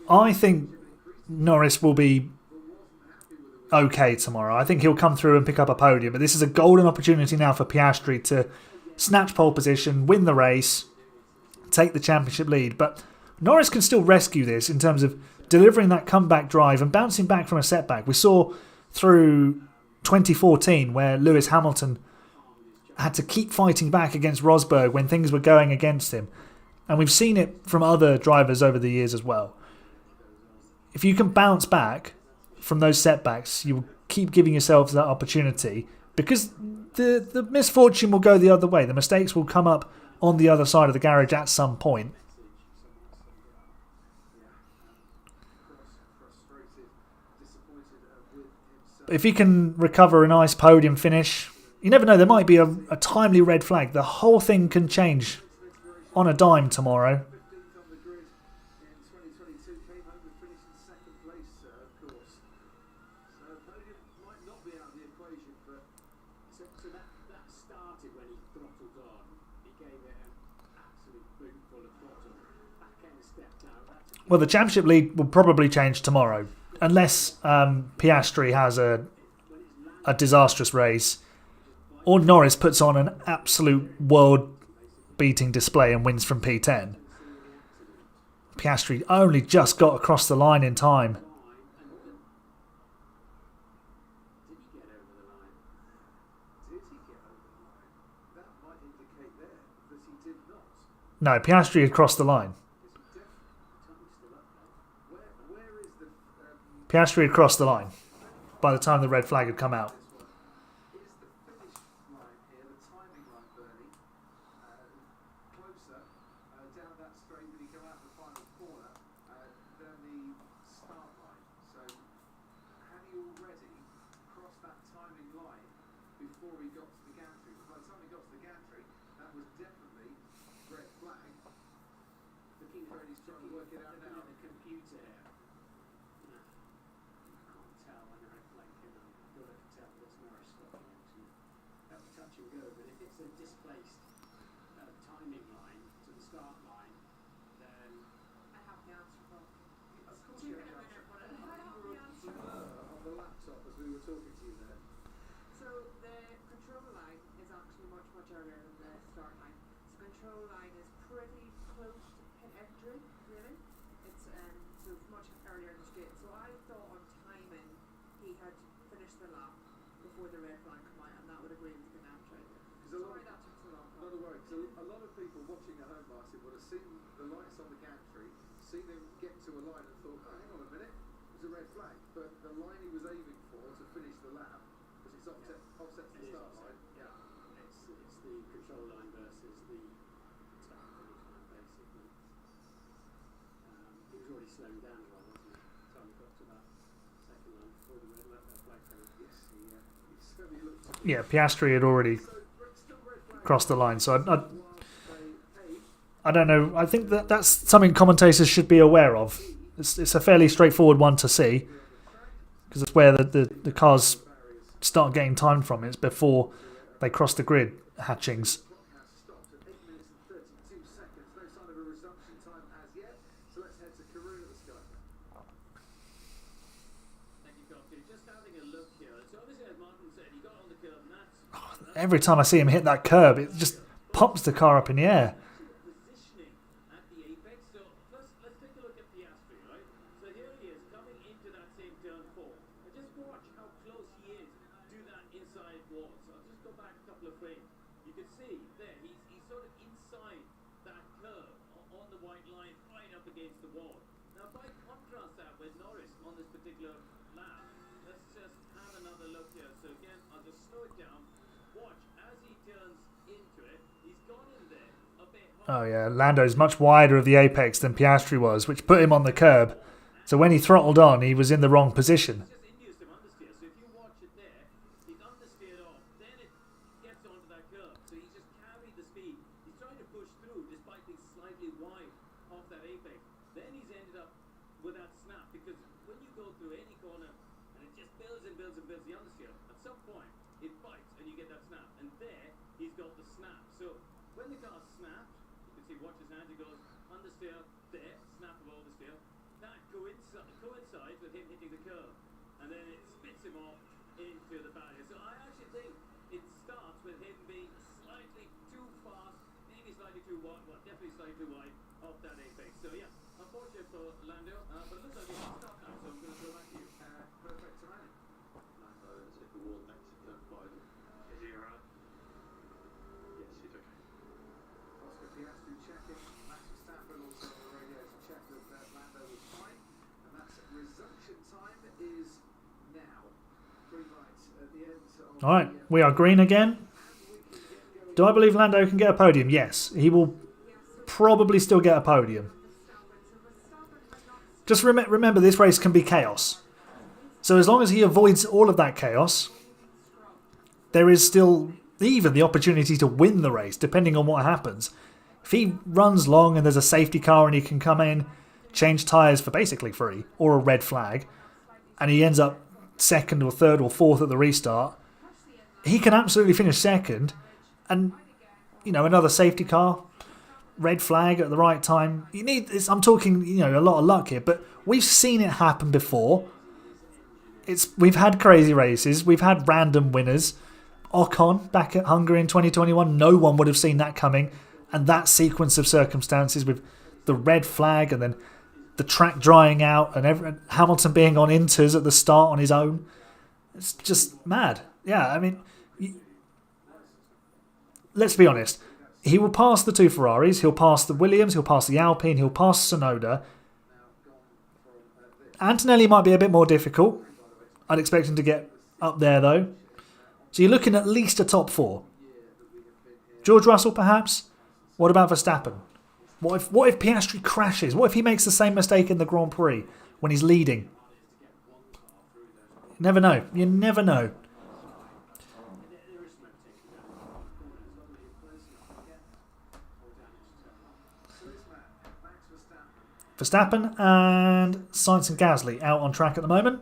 I think Norris will be okay tomorrow. I think he'll come through and pick up a podium, but this is a golden opportunity now for Piastri to snatch pole position, win the race, take the championship lead. But Norris can still rescue this in terms of delivering that comeback drive and bouncing back from a setback. We saw through 2014 where Lewis Hamilton had to keep fighting back against Rosberg when things were going against him. And we've seen it from other drivers over the years as well. If you can bounce back from those setbacks, you will keep giving yourselves that opportunity, because the misfortune will go the other way. The mistakes will come up on the other side of the garage at some point. But if he can recover a nice podium finish, you never know, there might be a timely red flag. The whole thing can change on a dime tomorrow. Well, the championship lead will probably change tomorrow, unless Piastri has a disastrous race, or Norris puts on an absolute world-beating display and wins from P10. Piastri only just got across the line in time. No, Piastri had crossed the line. Piastri had crossed the line by the time the red flag had come out. Yeah, Piastri had already crossed the line, so I don't know. I think that's something commentators should be aware of. It's a fairly straightforward one to see, because it's where the cars start getting timed from. It's before they cross the grid hatchings. Every time I see him hit that curb, it just pops the car up in the air. Oh yeah, Lando's much wider of the apex than Piastri was, which put him on the curb. So when he throttled on, he was in the wrong position. when you go through any corner and it just builds and builds and builds the understeer, at some point it bites and you get that snap. And there he's got the snap. So when the car snaps, you can see, watch his hands, he goes understeer, there, snap of oversteer. That coincides with him hitting the curb. And then it spits him off into the barrier. So I actually think it starts with him being slightly too fast, maybe slightly too wide, well, definitely slightly too wide off that apex. So yeah, unfortunate for Lando, but it looks like he's going to stop now, so I'm going to throw back to you. Perfect to Lando. Lando has hit the wall next to turn 5. Is he alright? Yes, he's okay. Oscar Piastri checking. Max Verstappen also on the radio to check that Lando was fine. And that's resumption time is now. Green lights at the end of All right, we are green again. Do I believe Lando can get a podium? Yes, he will probably still get a podium. Just remember, this race can be chaos. So as long as he avoids all of that chaos, there is still even the opportunity to win the race, depending on what happens. If he runs long and there's a safety car and he can come in, change tyres for basically free, or a red flag, and he ends up second or third or fourth at the restart, he can absolutely finish second. And, you know, another safety car, red flag at the right time. You need this. I'm talking, you know, a lot of luck here, but we've seen it happen before. We've had crazy races. We've had random winners. Ocon back at Hungary in 2021, no one would have seen that coming. And that sequence of circumstances with the red flag and then the track drying out and Hamilton being on inters at the start on his own. It's just mad. Yeah, I mean, let's be honest. He will pass the two Ferraris. He'll pass the Williams. He'll pass the Alpine. He'll pass Tsunoda. Antonelli might be a bit more difficult. I'd expect him to get up there, though. So you're looking at least a top 4. George Russell, perhaps? What about Verstappen? What if Piastri crashes? What if he makes the same mistake in the Grand Prix when he's leading? You never know. You never know. Verstappen and Sainz and Gasly out on track at the moment.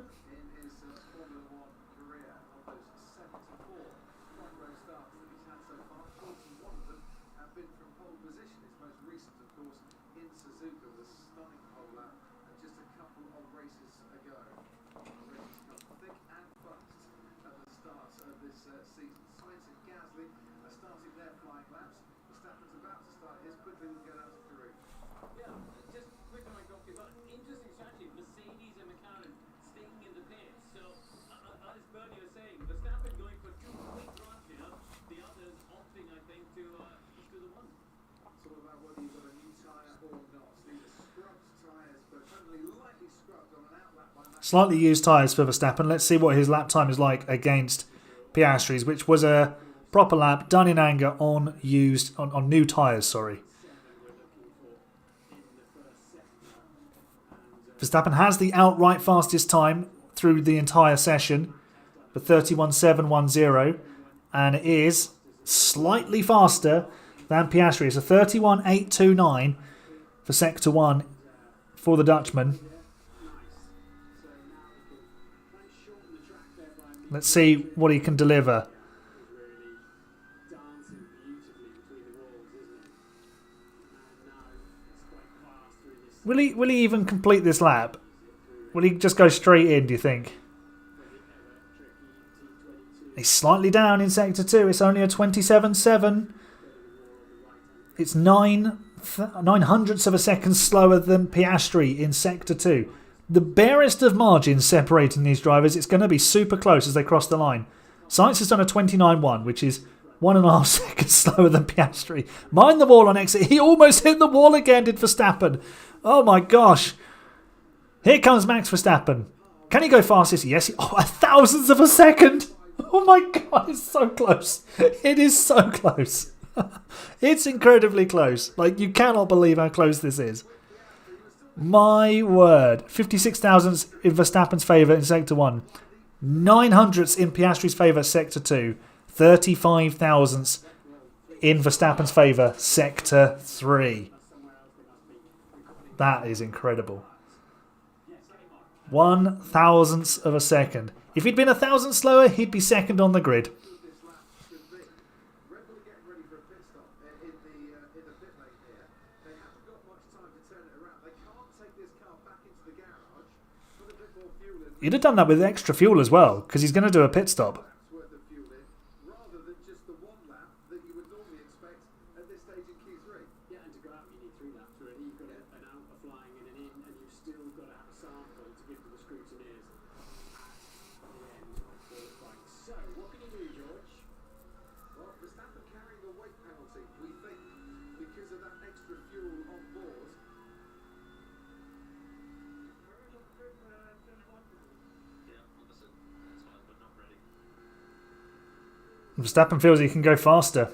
Slightly used tyres for Verstappen. Let's see what his lap time is like against Piastri's, which was a proper lap done in anger on new tyres. Sorry. Verstappen has the outright fastest time through the entire session, for 31.710, and it is slightly faster than Piastri. It's a 31.829 for Sector 1 for the Dutchman. Let's see what he can deliver. Will he even complete this lap? Will he just go straight in, do you think? He's slightly down in Sector 2. It's only a 27.7. It's 9/900ths of a second slower than Piastri in Sector 2. The barest of margins separating these drivers. It's going to be super close as they cross the line. Sainz has done a 29.1, which is 1.5 seconds slower than Piastri. Mind the wall on exit. He almost hit the wall again, did Verstappen. Oh my gosh. Here comes Max Verstappen. Can he go fastest? Yes. A thousandth of a second. Oh my god, it's so close. It is so close. It's incredibly close. Like, you cannot believe how close this is. My word. 56 thousandths in Verstappen's favour in Sector 1. 900ths in Piastri's favour, Sector 2. 35 thousandths in Verstappen's favour, Sector 3. That is incredible. 1 thousandth of a second. If he'd been a thousandth slower, he'd be second on the grid. You'd have done that with extra fuel as well, because he's going to do a pit stop. Verstappen feels he can go faster.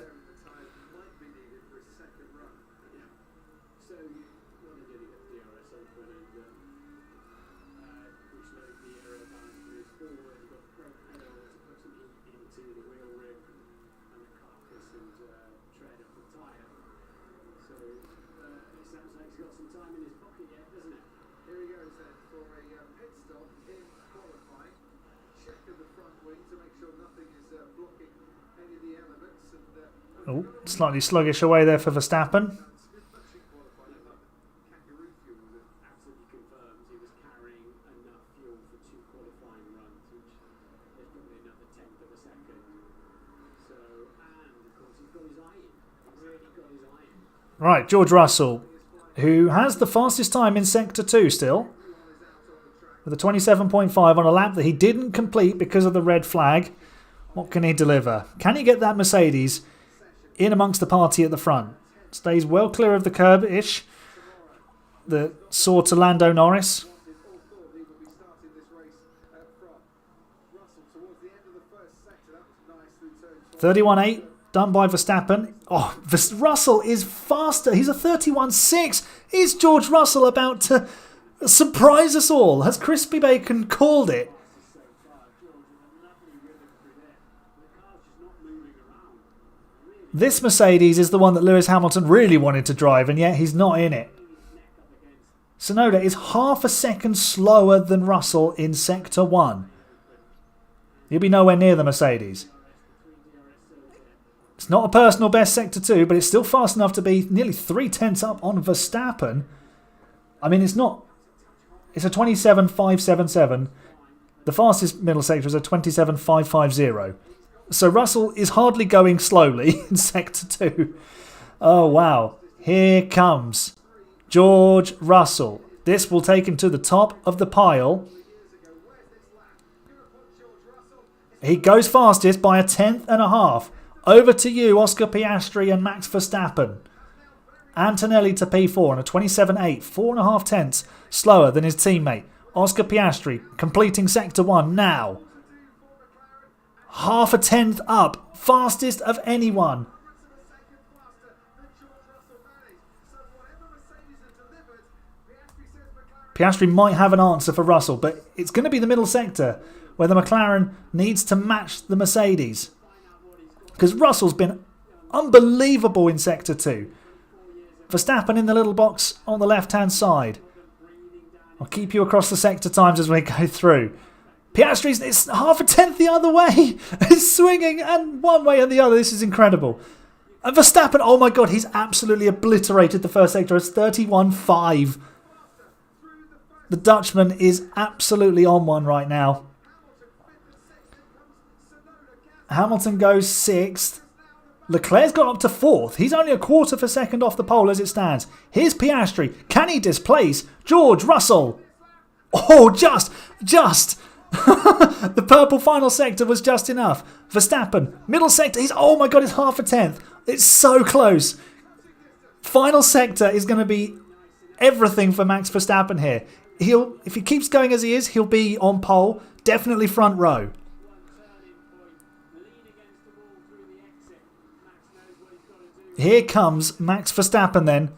Oh, slightly sluggish away there for Verstappen. Right, George Russell, who has the fastest time in Sector 2 still, with a 27.5 on a lap that he didn't complete because of the red flag. What can he deliver? Can he get that Mercedes in amongst the party at the front? Stays well clear of the curb-ish that saw to Lando Norris. 31.8 done by Verstappen. Oh, Russell is faster. He's a 31.6. Is George Russell about to surprise us all? Has Crispy Bacon called it? This Mercedes is the one that Lewis Hamilton really wanted to drive, and yet he's not in it. Tsunoda is half a second slower than Russell in Sector 1. He'll be nowhere near the Mercedes. It's not a personal best Sector 2, but it's still fast enough to be nearly 3/10 up on Verstappen. I mean, it's not... It's a 27.577. The fastest middle sector is a 27.550. So Russell is hardly going slowly in Sector 2. Oh, wow. Here comes George Russell. This will take him to the top of the pile. He goes fastest by 1/10.5. Over to you, Oscar Piastri and Max Verstappen. Antonelli to P4 on a 27.8, 4.5 tenths slower than his teammate. Oscar Piastri completing Sector 1 now. Half a tenth up. Fastest of anyone. Piastri might have an answer for Russell, but it's going to be the middle sector where the McLaren needs to match the Mercedes. Because Russell's been unbelievable in Sector 2. Verstappen in the little box on the left-hand side. I'll keep you across the sector times as we go through. Piastri's, it's half a tenth the other way. It's swinging and one way and the other. This is incredible. And Verstappen, oh my God, he's absolutely obliterated the first sector. It's 31.5. The Dutchman is absolutely on one right now. Hamilton goes 6th. Leclerc's got up to 4th. He's only a quarter of a second off the pole as it stands. Here's Piastri. Can he displace George Russell? Oh, just. The purple final sector was just enough. Verstappen, middle sector. Oh my God, it's half a tenth. It's so close. Final sector is going to be everything for Max Verstappen here. If he keeps going as he is, he'll be on pole. Definitely front row. Here comes Max Verstappen then.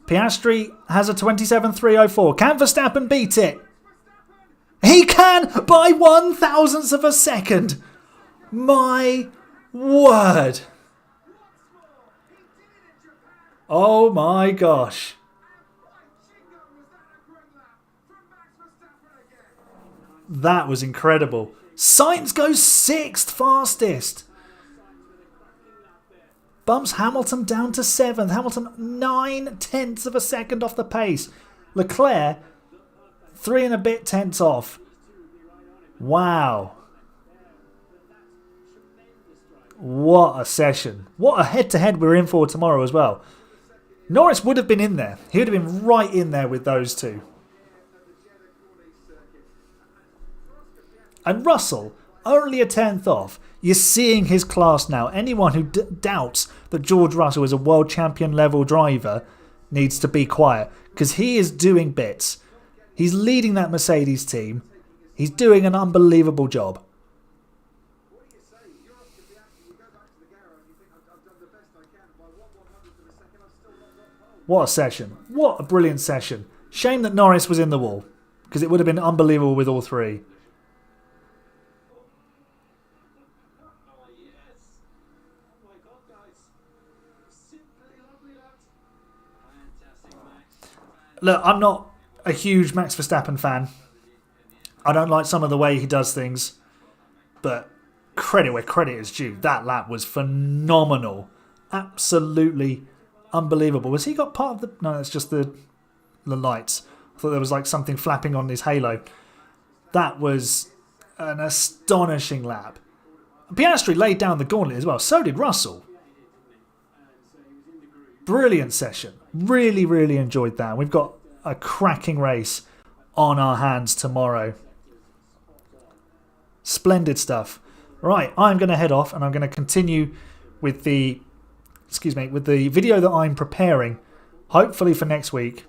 Piastri has a 27.304. Can Verstappen beat it? He can by 1/1000th of a second. My word. Oh my gosh. That was incredible. Sainz goes 6th fastest. Bumps Hamilton down to 7th. Hamilton 9/10 of a second off the pace. Leclerc 3 and a bit tenths off. Wow. What a session. What a head-to-head we're in for tomorrow as well. Norris would have been in there. He would have been right in there with those two. And Russell, only a 10th off. You're seeing his class now. Anyone who doubts that George Russell is a world champion level driver needs to be quiet, because he is doing bits. He's leading that Mercedes team. He's doing an unbelievable job. What a session. What a brilliant session. Shame that Norris was in the wall, because it would have been unbelievable with all three. Look, I'm not a huge Max Verstappen fan. I don't like some of the way he does things. But credit where credit is due. That lap was phenomenal. Absolutely unbelievable. Was he got part of the... No, that's just the lights. I thought there was like something flapping on his halo. That was an astonishing lap. Piastri laid down the gauntlet as well. So did Russell. Brilliant session. Really, really enjoyed that. We've got a cracking race on our hands tomorrow. Splendid stuff. Right, I'm going to head off and I'm going to continue with the... with the video that I'm preparing, hopefully for next week.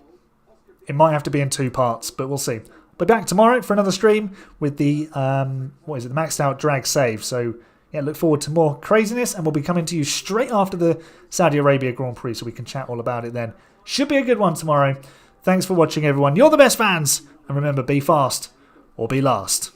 It might have to be in 2 parts, but we'll see. I'll be back tomorrow for another stream with the, the maxed out drag save. So, yeah, look forward to more craziness, and we'll be coming to you straight after the Saudi Arabia Grand Prix, so we can chat all about it then. Should be a good one tomorrow. Thanks for watching, everyone. You're the best fans, and remember, be fast or be last.